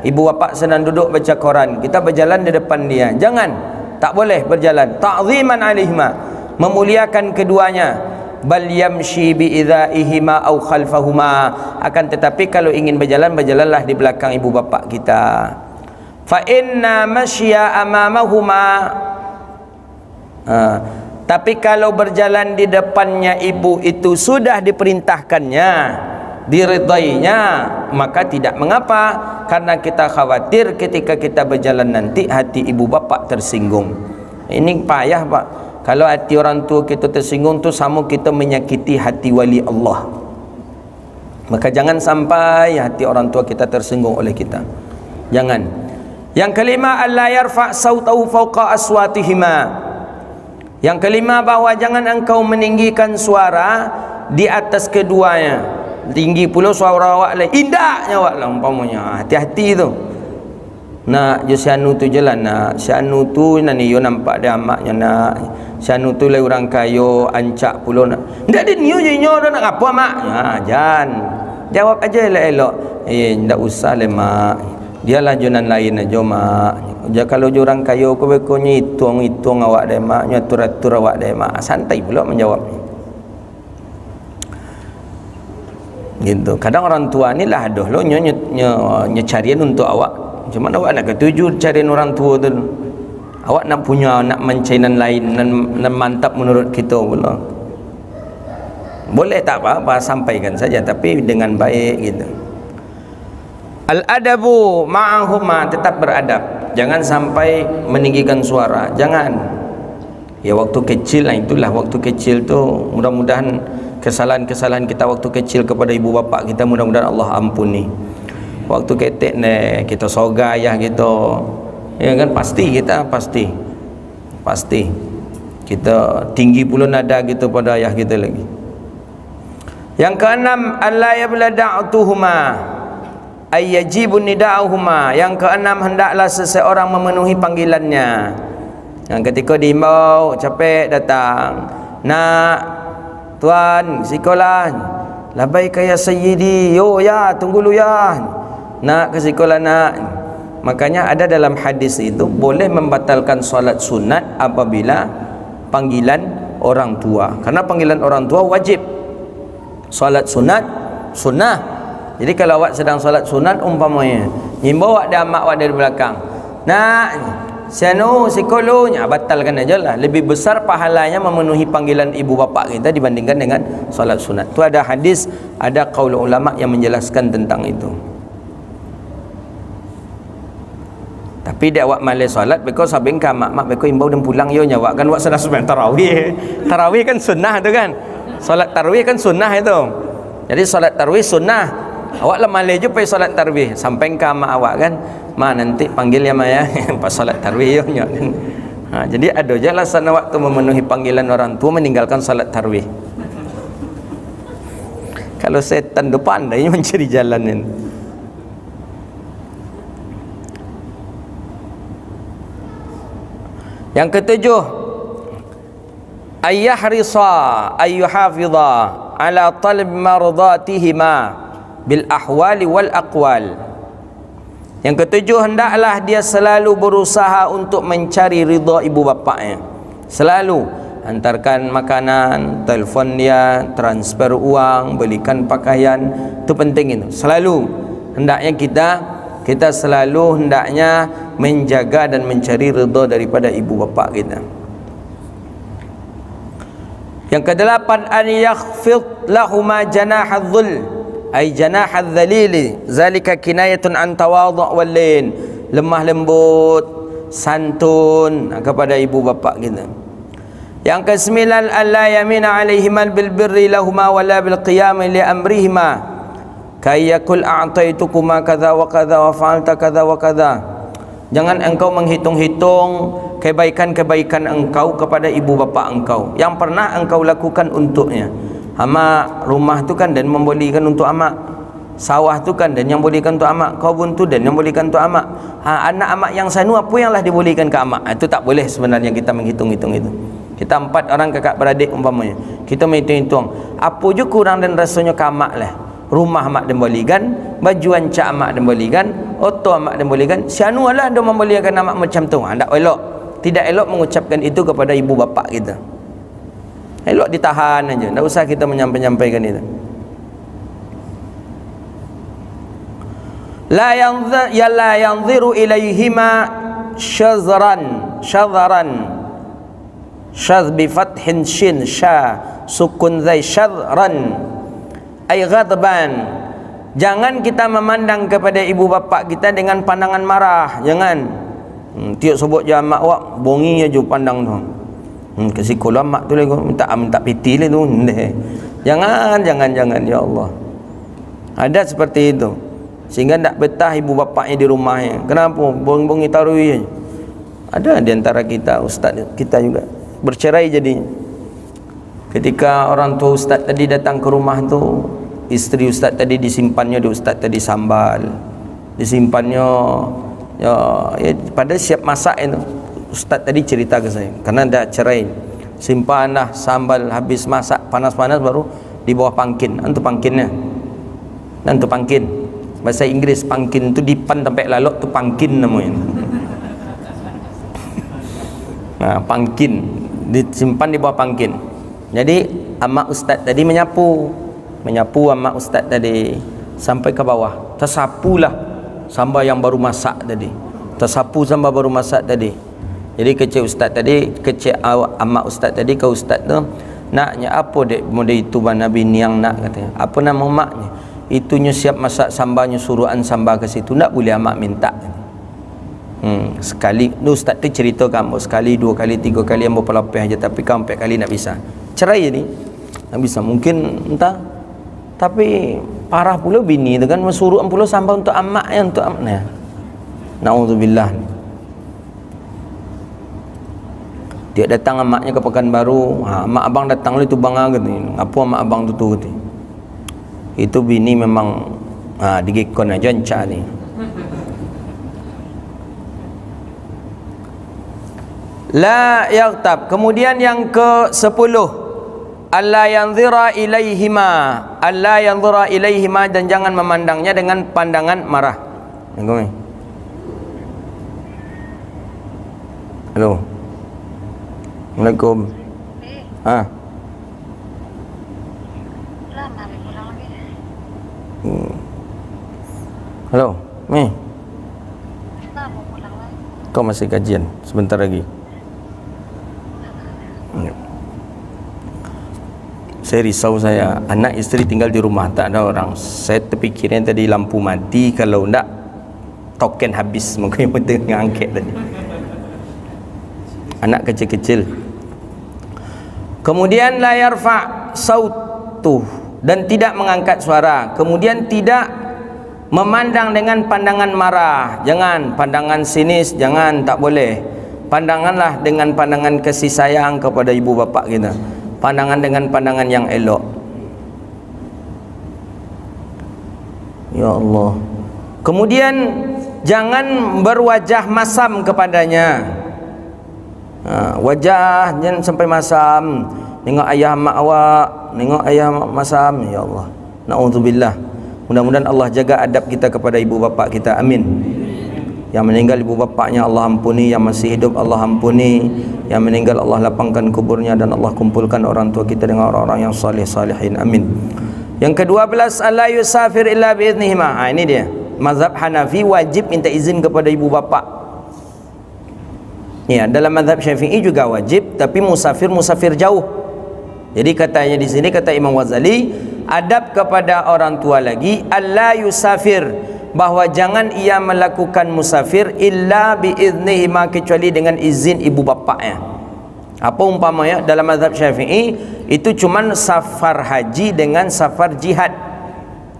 Ibu bapa sedang duduk baca Quran, kita berjalan di depan dia. Jangan. Tak boleh berjalan. Ta'ziman alaihima, memuliakan keduanya. Bal yamshi bi idzaihima au khalfahuma, akan tetapi kalau ingin berjalan, berjalanlah di belakang ibu bapa kita. Fa inna masya amamahuma, tapi kalau berjalan di depannya ibu itu sudah diperintahkannya, diridainya, maka tidak mengapa, karena kita khawatir ketika kita berjalan nanti hati ibu bapa tersinggung. Ini payah, Pak. Kalau hati orang tua kita tersinggung tu sama kita menyakiti hati wali Allah. Maka jangan sampai hati orang tua kita tersinggung oleh kita. Jangan. Yang kelima, alla yarfa' sautahu fawqa aswatihima. Yang kelima, bahwa jangan engkau meninggikan suara di atas keduanya. Tinggi pula suara awak lain, indahnya awak lah umpamanya. Hati-hati tu. Nak je si anu tu je lah nak. Si anu tu nani yo nampak dia amaknya nak. Si anu tu lah orang kayo ancak pula nak. Ndak ada niyo je nyo nak apa mak? Jangan. Jawab aja elok-elok. Ndak usah le mak. Dialah jonan lain aja mak. Kalau je orang kayo ko bekonya hitung-hitung awak deh mak, nyatur-atur awak deh mak. Santai pula menjawab. Gitu. Kadang orang tua ni lah aduh lo nyecarian untuk awak. Cuma awak nak ketuju carian orang tua tu. Awak nak punya, nak mencainan lain dan mantap menurut kita pula. Boleh tak apa-apa, sampaikan saja tapi dengan baik gitu. Al-adabu ma'ahuma, tetap beradab. Jangan sampai meninggikan suara. Jangan. Ya waktu kecil lah, itulah waktu kecil tu mudah-mudahan kesalahan-kesalahan kita waktu kecil kepada ibu bapa kita mudah-mudahan Allah ampuni. Waktu ketek ni kita sogai ayah kita, ya kan, pasti kita tinggi pula nada gitu pada ayah kita lagi. Yang keenam, alla yablada'tuhuma ay yajibu nida'uhuma. Yang keenam, hendaklah seseorang memenuhi panggilannya. Yang ketika diimbau capek datang, nak tuan sekolah, labaika ya sayyidi, yo ya tunggu lu ya, nak ke sekolah nak. Makanya ada dalam hadis itu boleh membatalkan solat sunat apabila panggilan orang tua, karena panggilan orang tua wajib. Solat sunat sunnah. Jadi kalau awak sedang solat sunat umpamanya nyimbau awak dan mak awak dari belakang, nak sianu sikolonya, batalkan aja lah. Lebih besar pahalanya memenuhi panggilan ibu bapa kita dibandingkan dengan solat sunat. Itu ada hadis, ada qaul ulama yang menjelaskan tentang itu. Tapi dia awak malas solat because sabing ka mak beko imbau dan pulang yo nyawak kan awak sedang sembahyang tarawih. Tarawih kan sunnah tu kan. Solat tarawih kan sunnah itu. Jadi solat tarawih sunnah. Awak lah malas je pergi solat tarawih sampai ka mak awak kan. Ma nanti panggil ya Ma ya pas salat tarawih yo. Jadi ada je alasan waktu memenuhi panggilan orang tua meninggalkan salat tarawih. Kalau setan tu pandai mencari jalan ini. Yang ketujuh, ayyahrisa ayyuhafidha ala talab mardatihima bil ahwali wal aqwal. Yang ketujuh, hendaklah dia selalu berusaha untuk mencari ridha ibu bapaknya. Selalu hantarkan makanan, telefon dia, transfer uang, belikan pakaian, itu penting itu. Selalu hendaknya kita selalu hendaknya menjaga dan mencari ridha daripada ibu bapa kita. Yang kedelapan, an yakhfid lahuma janahadh-dhul ay janahadh-dhalili, zalika kinayatun an tawadhu' wal lin, lemah lembut, santun kepada ibu bapa kita. Yang kesembilan, alla yamina alaihimal bil birri lahuma wala bil qiyam li amrihima kayyakul a'taitukuma kadza wa kadza wa fa'alta kadza wa kadza. Jangan engkau menghitung-hitung kebaikan-kebaikan engkau kepada ibu bapa engkau yang pernah engkau lakukan untuknya. Amak rumah tu kan dan membelikan untuk amak, sawah tu kan dan yang bolehkan untuk amak, kebun tu dan yang bolehkan untuk amak. Anak amak yang sanu apa yang lah dibolehkan ke amak. Itu tak boleh sebenarnya kita menghitung-hitung itu. Kita 4 orang kakak beradik umpamanya, kita menghitung-hitung apa je kurang dan rasanya ke amak lah. Rumah amak dan bolikan, baju ancak amak dan bolikan, oto amak dan bolikan, sianu lah dia membelikan amak macam tu. Tak elok. Tidak elok mengucapkan itu kepada ibu bapa kita. Elok ditahan aja, tak usah kita menyampaikan itu. La yanziru ilaihima syadran syadh bi fathin shin sha sukun zai syadran ay ghadban. Jangan kita memandang kepada ibu bapa kita dengan pandangan marah. Jangan tiap sebut je mak wak bongi aja pandang tu. Kasih kolam mak tu lagi minta piti lah tu. Jangan ya Allah. Ada seperti itu sehingga tak betah ibu bapaknya di rumahnya. Kenapa? Bongi tarawih. Ada di antara kita ustaz kita juga bercerai jadi. Ketika orang tua ustaz tadi datang ke rumah tu, isteri ustaz tadi disimpannya di ustaz tadi sambal, disimpannya ya pada siap masak itu. Ustaz tadi cerita ke saya karena dah cerai, simpanlah sambal habis masak panas-panas baru di bawah pangkin. Antu pangkinnya, antu pangkin bahasa Inggris pangkin tu dipan sampai lalok tu pangkin namanya. Nah, pangkin disimpan di bawah pangkin. Jadi amak ustaz tadi menyapu amak ustaz tadi sampai ke bawah, tersapulah sambal yang baru masak tadi, tersapu sambal baru masak tadi. Jadi kecil ustaz tadi, kecil amak ustaz tadi ke ustaz tu, naknya apa dek muda itu bang Nabi niang nak katanya. Apa nama maknya? Itunya siap masak sambalnya, suruhan sambal ke situ, tak boleh amak minta. Sekali tu ustaz tu cerita kamu sekali, 2 kali, 3 kali yang berpelapih aja, tapi kamu 4 kali nak bisa. Cerai ni tak bisa, mungkin entah. Tapi parah pula bini tu kan suruhan pula sambal untuk amak yang untuk amak. Naudzubillah. Dia datang amaknya ke Pekanbaru, mak abang datang lah tu bang kata. Apa mak abang tu kata. Itu bini memang digekon aja encak ni. La yaghtab. Kemudian yang ke-10, alla yanzira ilaihima, alla yanzira ilaihima, dan jangan memandangnya dengan pandangan marah. Halo. Assalamualaikum. Halo, Mi. Kau masih kajian sebentar lagi. Saya risau saya, anak isteri tinggal di rumah tak ada orang. Saya terfikirnya tadi lampu mati, kalau enggak token habis, mungkin yang penting ngangkat tadi. Anak kecil-kecil. Kemudian la yarfa' sautuh, dan tidak mengangkat suara. Kemudian tidak Memandang dengan pandangan marah, jangan pandangan sinis, jangan, tak boleh. Pandanganlah dengan pandangan kasih sayang kepada ibu bapa kita. Pandangan dengan pandangan yang elok. Ya Allah. Kemudian jangan berwajah masam kepadanya. Wajah jangan sampai masam. Tengok ayah mak awak, tengok ayah mak masam. Ya Allah, na'udzubillah. Mudah-mudahan Allah jaga adab kita kepada ibu bapa kita. Amin. Yang meninggal ibu bapanya Allah ampuni, yang masih hidup Allah ampuni, yang meninggal Allah lapangkan kuburnya, dan Allah kumpulkan orang tua kita dengan orang-orang yang salih-salihin. Amin. Yang ke-12, alla yusafir illa biiznihima. Ini dia. Mazhab Hanafi wajib minta izin kepada ibu bapa. Ya, dalam mazhab Syafi'i juga wajib, tapi musafir jauh. Jadi katanya di sini, kata Imam Ghazali, adab kepada orang tua lagi, alla yusafir, bahwa jangan ia melakukan musafir illa biiznihima, kecuali dengan izin ibu bapaknya. Apa umpamanya dalam mazhab Syafi'i itu cuman safar haji dengan safar jihad.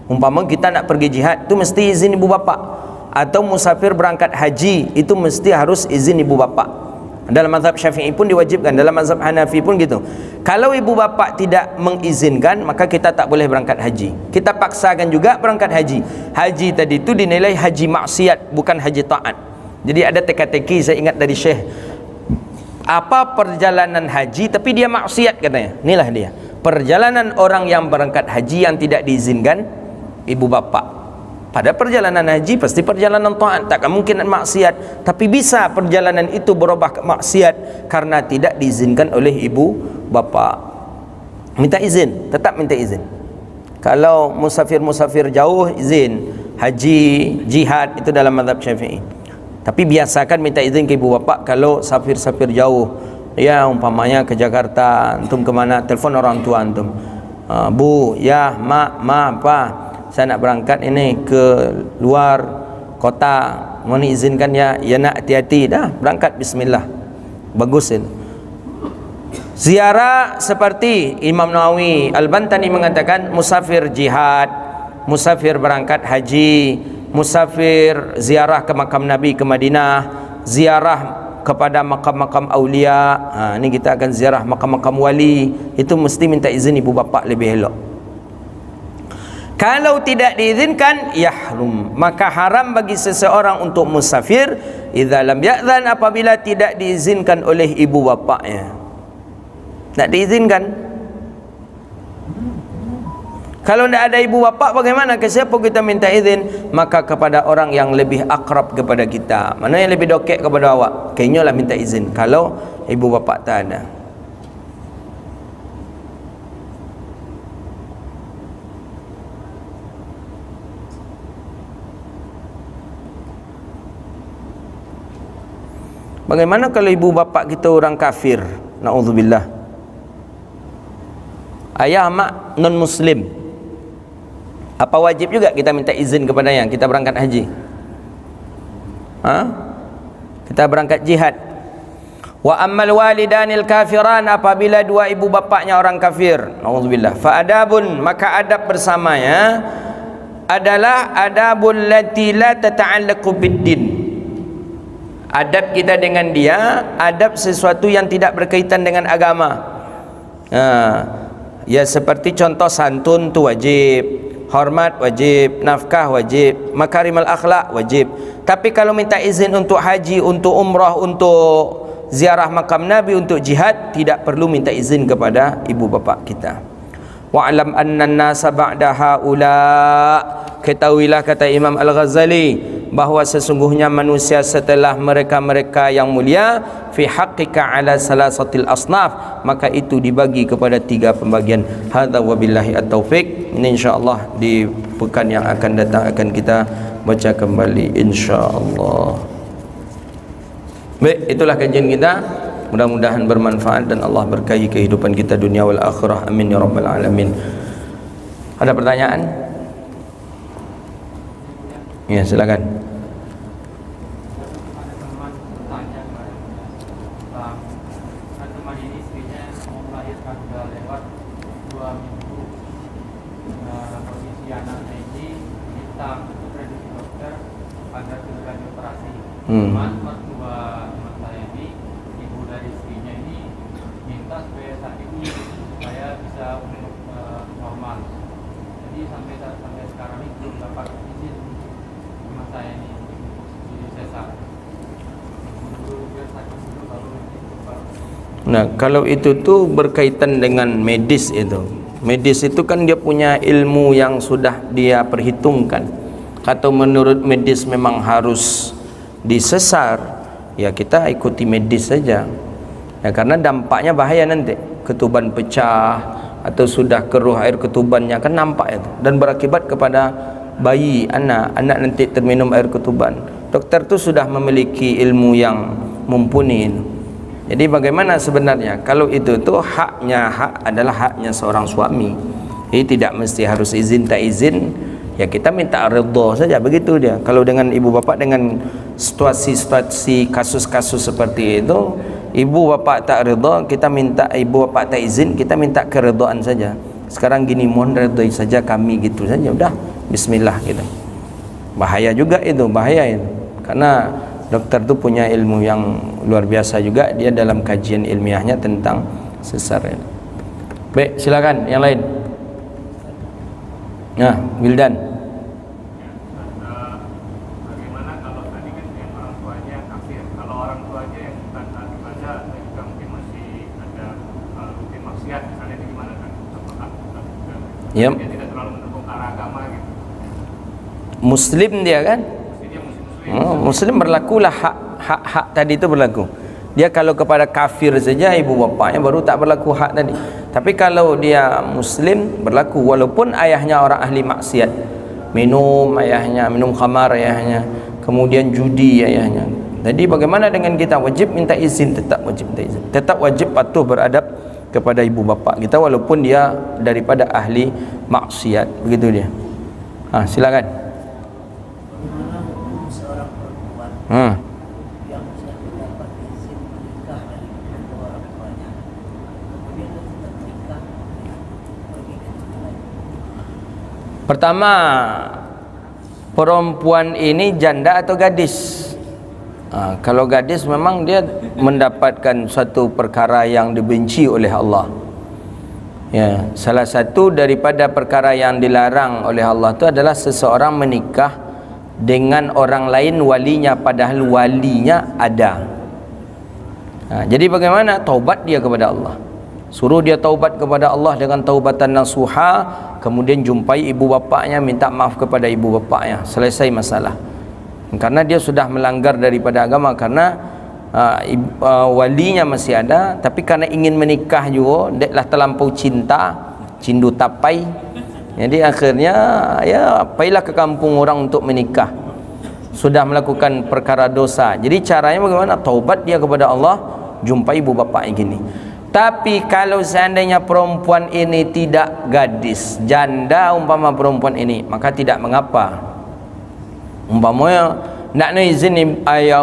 Umpama kita nak pergi jihad, itu mesti izin ibu bapak. Atau musafir berangkat haji, itu mesti harus izin ibu bapak. Dalam mazhab Syafi'i pun diwajibkan, dalam mazhab Hanafi pun gitu. Kalau ibu bapa tidak mengizinkan, maka kita tak boleh berangkat haji. Kita paksakan juga berangkat haji. Haji tadi itu dinilai haji maksiat, bukan haji taat. Jadi ada teka-teki, saya ingat dari Syekh, apa perjalanan haji tapi dia maksiat katanya. Inilah dia, perjalanan orang yang berangkat haji yang tidak diizinkan ibu bapa. Pada perjalanan haji pasti perjalanan taat, takkan mungkin maksiat. Tapi bisa perjalanan itu berubah ke maksiat karena tidak diizinkan oleh ibu bapa. Minta izin, tetap minta izin. Kalau musafir jauh, izin. Haji, jihad, itu dalam mazhab Syafi'i. Tapi biasakan minta izin ke ibu bapa kalau safir jauh. Ya, umpamanya ke Jakarta, antum kemana, telefon orang tua antum. Bu, ya, mak, apa, saya nak berangkat ini ke luar kota, mohon izinkan ya. Ya nak, hati-hati dah, berangkat, bismillah. Bagus ini. Ziarah seperti Imam Nawawi Al-Bantani mengatakan, musafir jihad, musafir berangkat haji, musafir ziarah ke makam Nabi ke Madinah, ziarah kepada makam-makam aulia. Ini kita akan ziarah makam-makam wali, itu mesti minta izin ibu bapa lebih elok. Kalau tidak diizinkan, yahrum, maka haram bagi seseorang untuk musafir idza lam ya'zan, apabila tidak diizinkan oleh ibu bapaknya. Tak diizinkan. Kalau tidak ada ibu bapa, bagaimana? Ke siapa kita minta izin? Maka kepada orang yang lebih akrab kepada kita. Mana yang lebih dokek kepada awak? Kayaknya lah minta izin. Kalau ibu bapa tak ada. Bagaimana kalau ibu bapa kita orang kafir? Na'udzubillah. Ayah mak non muslim, apa wajib juga kita minta izin kepada yang kita berangkat haji? Kita berangkat jihad. Wa ammal walidanil kafiran, apabila dua ibu bapaknya orang kafir, na'udzubillah, fa adabun, maka adab bersamanya adalah adabul lati la tata'allaqu biddin. Adab kita dengan dia, adab sesuatu yang tidak berkaitan dengan agama. Ya seperti contoh, santun tu wajib, hormat wajib, nafkah wajib, makarimal akhlak wajib. Tapi kalau minta izin untuk haji, untuk umrah, untuk ziarah makam Nabi, untuk jihad, tidak perlu minta izin kepada ibu bapa kita. Wa'lam anna an-nasa ba'da haula, ketahuilah, kata Imam Al-Ghazali, bahawa sesungguhnya manusia setelah mereka-mereka yang mulia, fi haqqika ala salasatil asnaf, maka itu dibagi kepada 3 pembagian. Hadza wabillahi at-taufiq. Ini insyaallah di pekan yang akan datang akan kita baca kembali insyaallah. Baik, itulah kajian kita. Mudah-mudahan bermanfaat dan Allah berkahi kehidupan kita dunia wal akhirah. Amin ya rabbal alamin. Ada pertanyaan? Ya, silakan. Teman ini istrinya mau melahirkan, sudah lewat 2 minggu, posisi anaknya ini hitam, prediksi dokter pada terjadi operasi. Hmm. Cuman mertua teman saya ini, ibu dari istrinya ini minta supaya saat ini supaya bisa normal. Jadi sampai sekarang ini belum dapat izin teman saya ini di sesar. Dulu dia sakit dulu baru Nah, kalau itu tuh berkaitan dengan medis itu. Medis itu kan dia punya ilmu yang sudah dia perhitungkan. Atau menurut medis memang harus disesar, ya kita ikuti medis saja. Ya, karena dampaknya bahaya nanti. Ketuban pecah atau sudah keruh air ketubannya kan nampak itu dan berakibat kepada bayi, anak nanti terminum air ketuban. Dokter tu sudah memiliki ilmu yang mumpuni. Jadi bagaimana sebenarnya? Kalau itu tuh hak adalah haknya seorang suami. Jadi tidak mesti harus izin tak izin, ya kita minta redha saja, begitu dia. Kalau dengan ibu bapa dengan situasi kasus-kasus seperti itu, ibu bapa tak redha, kita minta ibu bapa tak izin, kita minta keredaan saja. Sekarang gini, mohon redai saja kami, gitu saja, udah bismillah gitu. Bahaya juga itu, bahaya itu. Karena dokter tu punya ilmu yang luar biasa juga, dia dalam kajian ilmiahnya tentang sesar. Baik, silakan yang lain. Nah, Wildan. Bagaimana kalau tadi kan yang orang tuanya kafir, kalau orang tuanya yang bukan ahli ibadah dan juga mungkin masih ada mungkin maksiat, misalnya itu gimana kan? Apakah Ya. dia tidak terlalu mendukung ke arah agama gitu? Muslim dia kan? Dia muslim. Oh, Muslim berlakulah hak tadi itu berlaku. Dia kalau kepada kafir saja ibu bapanya baru tak berlaku hak tadi. Tapi kalau dia Muslim berlaku, walaupun ayahnya orang ahli maksiat, minum ayahnya, minum khamar ayahnya, kemudian judi ayahnya. Jadi bagaimana dengan kita? Wajib minta izin, tetap wajib minta izin, tetap wajib patuh beradab kepada ibu bapa kita walaupun dia daripada ahli maksiat, begitu dia. Silakan. Bagaimana hukum seorang perempuan yang sudah mendapat izin menikah dari kedua orang tuanya, kemudian dia tetap menikah pergi ke tempat? Pertama, perempuan ini janda atau gadis? Kalau gadis memang dia mendapatkan suatu perkara yang dibenci oleh Allah. Ya, salah satu daripada perkara yang dilarang oleh Allah itu adalah seseorang menikah dengan orang lain walinya padahal walinya ada. Jadi bagaimana? Taubat dia kepada Allah. Suruh dia taubat kepada Allah dengan taubatan nasuha, kemudian jumpai ibu bapaknya, minta maaf kepada ibu bapaknya, selesai masalah. Karena dia sudah melanggar daripada agama, karena walinya masih ada, tapi karena ingin menikah juga, deklah terlampau cinta, cindu tapai. Jadi akhirnya ya pailah ke kampung orang untuk menikah. Sudah melakukan perkara dosa. Jadi caranya bagaimana? Taubat dia kepada Allah, jumpai ibu bapaknya gini. Tapi kalau seandainya perempuan ini tidak gadis, janda umpama perempuan ini, maka tidak mengapa. Umpamanya nak izin ayah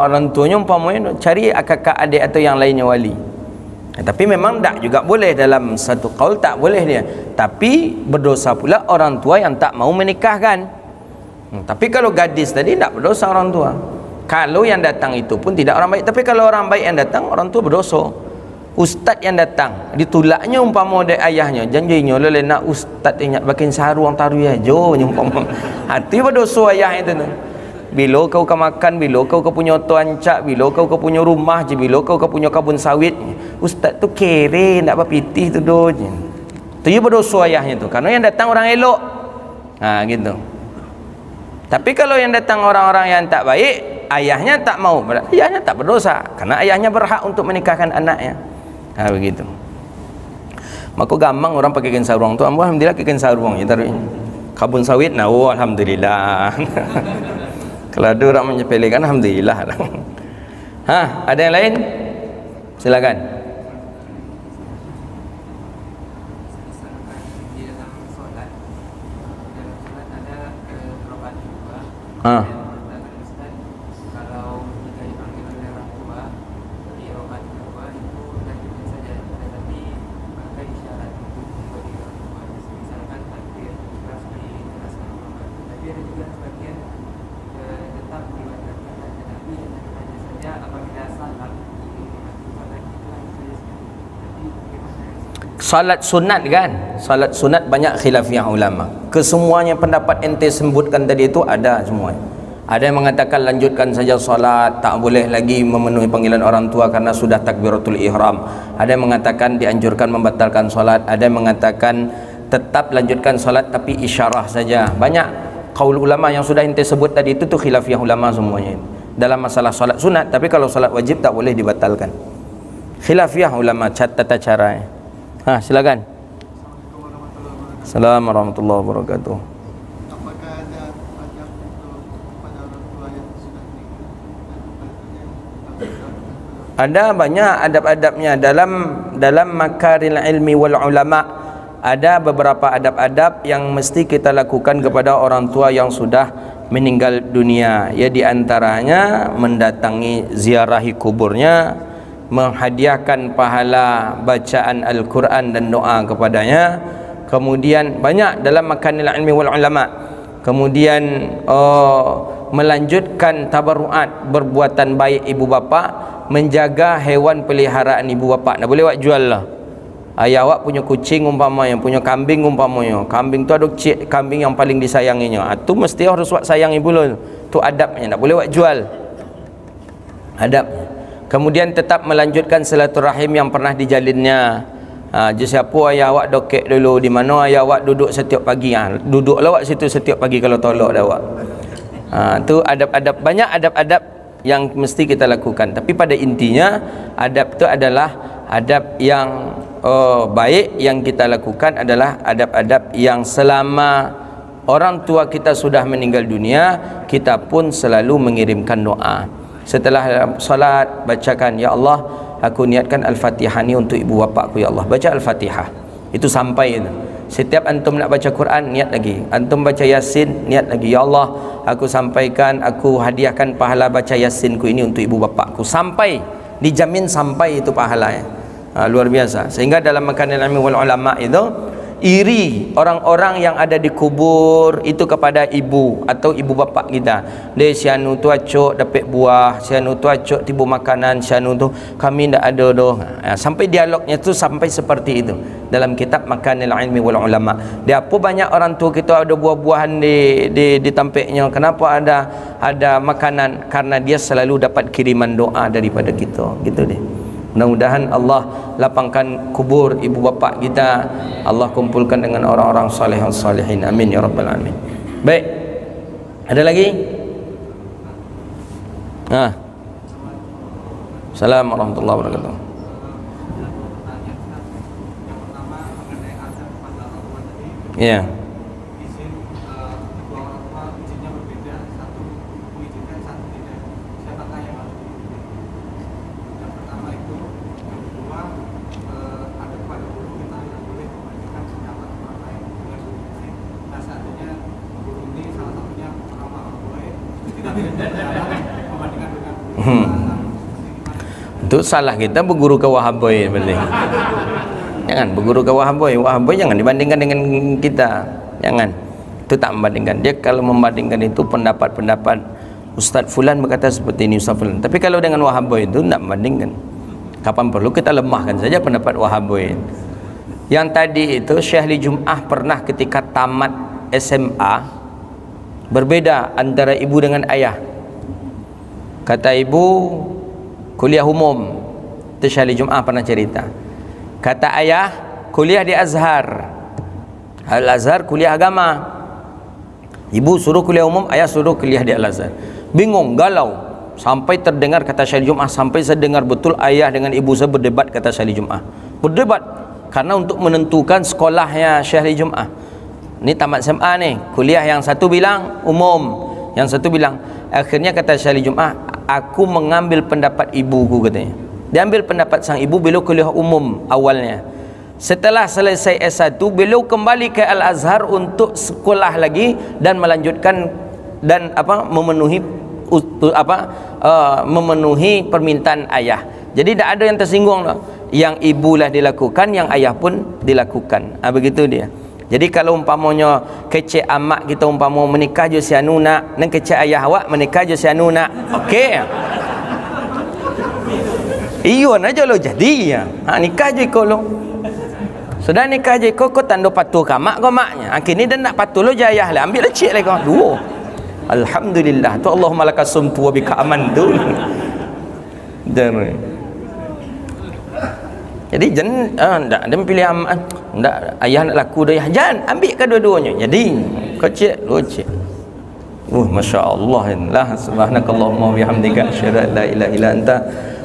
orang tuanya, umpamanya cari kakak adik atau yang lainnya wali. Tapi memang tak juga boleh, dalam satu qaul tak boleh dia. Tapi berdosa pula orang tua yang tak mau menikahkan. Tapi kalau gadis tadi tak berdosa orang tua. Kalau yang datang itu pun tidak orang baik. Tapi kalau orang baik yang datang, orang tua berdosa. Ustaz yang datang ditulaknya umpama dari ayahnya, janjinya lele nak ustaz ingat bakin saharu orang taru ya jo umpama. Hati berdosa ayah itu tu. Bila kau makan, bila kau punya tuancak, bila kau punya rumah je, bila kau punya kebun sawit, ustaz tu kere nak berpitih tu do je. Tu dia berdosa ayahnya tu, karena yang datang orang elok. Gitu. Tapi kalau yang datang orang-orang yang tak baik, ayahnya tak mau, ayahnya tak berdosa, karena ayahnya berhak untuk menikahkan anaknya. Begitu. Maka gampang orang pakai kain sarung tu, alhamdulillah kain sarung ya taruh kabun sawit, alhamdulillah. Kalau ada orang menyepelekan, alhamdulillah lah. Ada yang lain? Silakan. Salat sunat kan, salat sunat banyak khilafiyah ulama. Kesemuanya pendapat ente sebutkan tadi itu ada semua. Ada yang mengatakan lanjutkan saja salat, tak boleh lagi memenuhi panggilan orang tua karena sudah takbiratul ihram. Ada yang mengatakan dianjurkan membatalkan salat. Ada yang mengatakan tetap lanjutkan salat tapi isyarah saja. Banyak qaul ulama yang sudah ente sebut tadi itu tuh khilafiyah ulama semuanya dalam masalah salat sunat. Tapi kalau salat wajib tak boleh dibatalkan. Khilafiyah ulama tata cara. Silakan. Assalamualaikum warahmatullahi wabarakatuh. Apakah ada adab untuk kepada orang tua yang sudah meninggal? Ada banyak adab-adabnya dalam makaril ilmi wal ulama. Ada beberapa adab-adab yang mesti kita lakukan kepada orang tua yang sudah meninggal dunia. Ya, di antaranya mendatangi ziarahi kuburnya, menghadiahkan pahala bacaan Al-Quran dan doa kepadanya. Kemudian banyak dalam makanil ilmi wal ulama. Kemudian melanjutkan tabarruat, berbuatan baik ibu bapa, menjaga hewan peliharaan ibu bapa. Tak boleh awak jual lah. Ayah awak punya kucing umpamanya, punya kambing umpamanya. Kambing tu ada kambing yang paling disayanginya. Tu mesti harus awak sayangi pula. Tu adabnya, tak boleh awak jual. Adabnya. Kemudian tetap melanjutkan silaturahim yang pernah dijalinnya. Siapa ayah awak dokek dulu, di mana ayah awak duduk setiap pagi. Duduklah awak situ setiap pagi kalau tolak dah awak. Tu adab-adab, banyak adab-adab yang mesti kita lakukan. Tapi pada intinya adab tu adalah adab yang baik yang kita lakukan adalah adab-adab yang selama orang tua kita sudah meninggal dunia, kita pun selalu mengirimkan doa. Setelah salat bacakan, ya Allah, aku niatkan Al-Fatihah ni untuk ibu bapakku, ya Allah. Baca Al-Fatihah. Itu sampai itu. Setiap antum nak baca Quran, niat lagi. Antum baca Yasin, niat lagi. Ya Allah, aku sampaikan, aku hadiahkan pahala baca Yasinku ini untuk ibu bapakku. Sampai, dijamin sampai itu pahalanya. Luar biasa. Sehingga dalam makanil ilmi wal ulama itu iri orang-orang yang ada di kubur itu kepada ibu atau ibu bapa kita. Dia sianu tu acok dapat buah, sianu tu acok tibu makanan, sianu tu kami ndak ada doh. Sampai dialognya tu sampai seperti itu dalam kitab Makanil Ilmi wal Ulama. Dia apa banyak orang tua kita ada buah-buahan di tampeknya. Kenapa ada makanan? Karena dia selalu dapat kiriman doa daripada kita. Gitu deh. Mudah-mudahan Allah lapangkan kubur ibu bapa kita. Allah kumpulkan dengan orang-orang saleh dan salihin. Amin ya rabbal alamin. Baik. Ada lagi? Assalamualaikum warahmatullahi wabarakatuh. Ya. Itu salah kita berguru ke Wahaboy boleh. Jangan berguru ke Wahaboy. Wahaboy jangan dibandingkan dengan kita. Jangan. Itu tak membandingkan. Dia kalau membandingkan itu pendapat-pendapat Ustaz Fulan berkata seperti ini, Ustaz Fulan. Tapi kalau dengan Wahaboy itu tak membandingkan. Kapan perlu kita lemahkan saja pendapat Wahaboy. Yang tadi itu Syahli Jum'ah pernah ketika tamat SMA berbeda antara ibu dengan ayah. Kata ibu kuliah umum. Itu Syahli Jum'ah pernah cerita. Kata ayah kuliah di Azhar. Al-Azhar kuliah agama. Ibu suruh kuliah umum, ayah suruh kuliah di Al-Azhar. Bingung, galau. Sampai terdengar kata Syahli Jum'ah, sampai saya dengar betul ayah dengan ibu saya berdebat, kata Syahli Jum'ah. Berdebat karena untuk menentukan sekolahnya Syahli Jum'ah. Ini tamat SMA nih, kuliah yang satu bilang umum, yang satu bilang. Akhirnya kata Syahli Jum'ah, aku mengambil pendapat ibuku, katanya. Dia ambil pendapat sang ibu, beliau kuliah umum awalnya. Setelah selesai S1, beliau kembali ke Al-Azhar untuk sekolah lagi dan melanjutkan dan memenuhi permintaan ayah. Jadi tidak ada yang tersinggung. Yang ibulah dilakukan, yang ayah pun dilakukan. Begitu dia. Jadi kalau umpamanya kecek amak kita umpama menikah je si anu nak, dan kecek ayah awak menikah je si anu nak. Okey. Iyon aja lo jadi ya. Nikah je kalau. Sudah nikah je kau tanda patuh ka mak kau maknya. Kini dah nak patuh lo jayah lah. Ambil lah cik lagi kau. Dua. Alhamdulillah. Tu Allahumma lakas sumtu wa bika aman tu. Dan jadi jangan dia pilih ndak ayah nak laku dah jangan ambil kedua-duanya. Jadi kau cik lo cik. Masya-Allah. Subhanakallahumma wa bihamdika asyhadu an la ilaha illa anta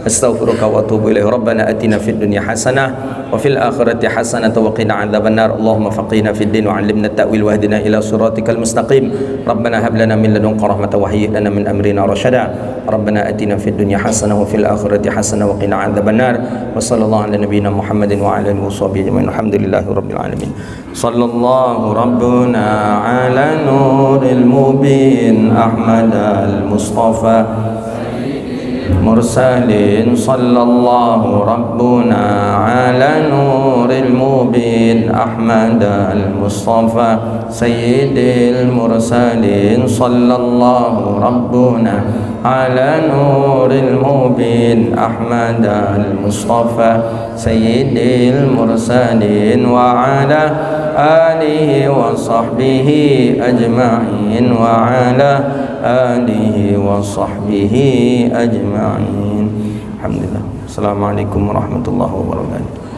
astaghfiruka wa atubu ilaik. Rabbana atina fid dunya hasanah wa fil akhirati hasanah wa qina adzabannar. Allahumma faqihna fid din wa 'allimna at-ta'wil wa hdina ila siratikal mustaqim. Rabbana hab lana min ladunka rahmatan wa hayyi lana min amrina rashada. Rabbana atina fid dunya hasanah wa fil akhirati hasanah wa qina adzabannar. Wa sallallahu ala nabiyyina Muhammadin wa ala alihi washabbihi ajma'in. Alhamdulillahirabbil alamin. Sallallahu rabbuna ala nuril mubin Ahmad al-Mustafa mursalin. Sallallahu rabbuna ala nuril mubin Ahmad al-Mustafa sayyidil mursalin. Sallallahu rabbuna ala nuril mubin Ahmad al-Mustafa sayyidil mursalin wa ala alihi wa sahbihi ajma'in wa ala alihi wa sahbihi ajma'in. Alhamdulillah. Assalamualaikum warahmatullahi wabarakatuh.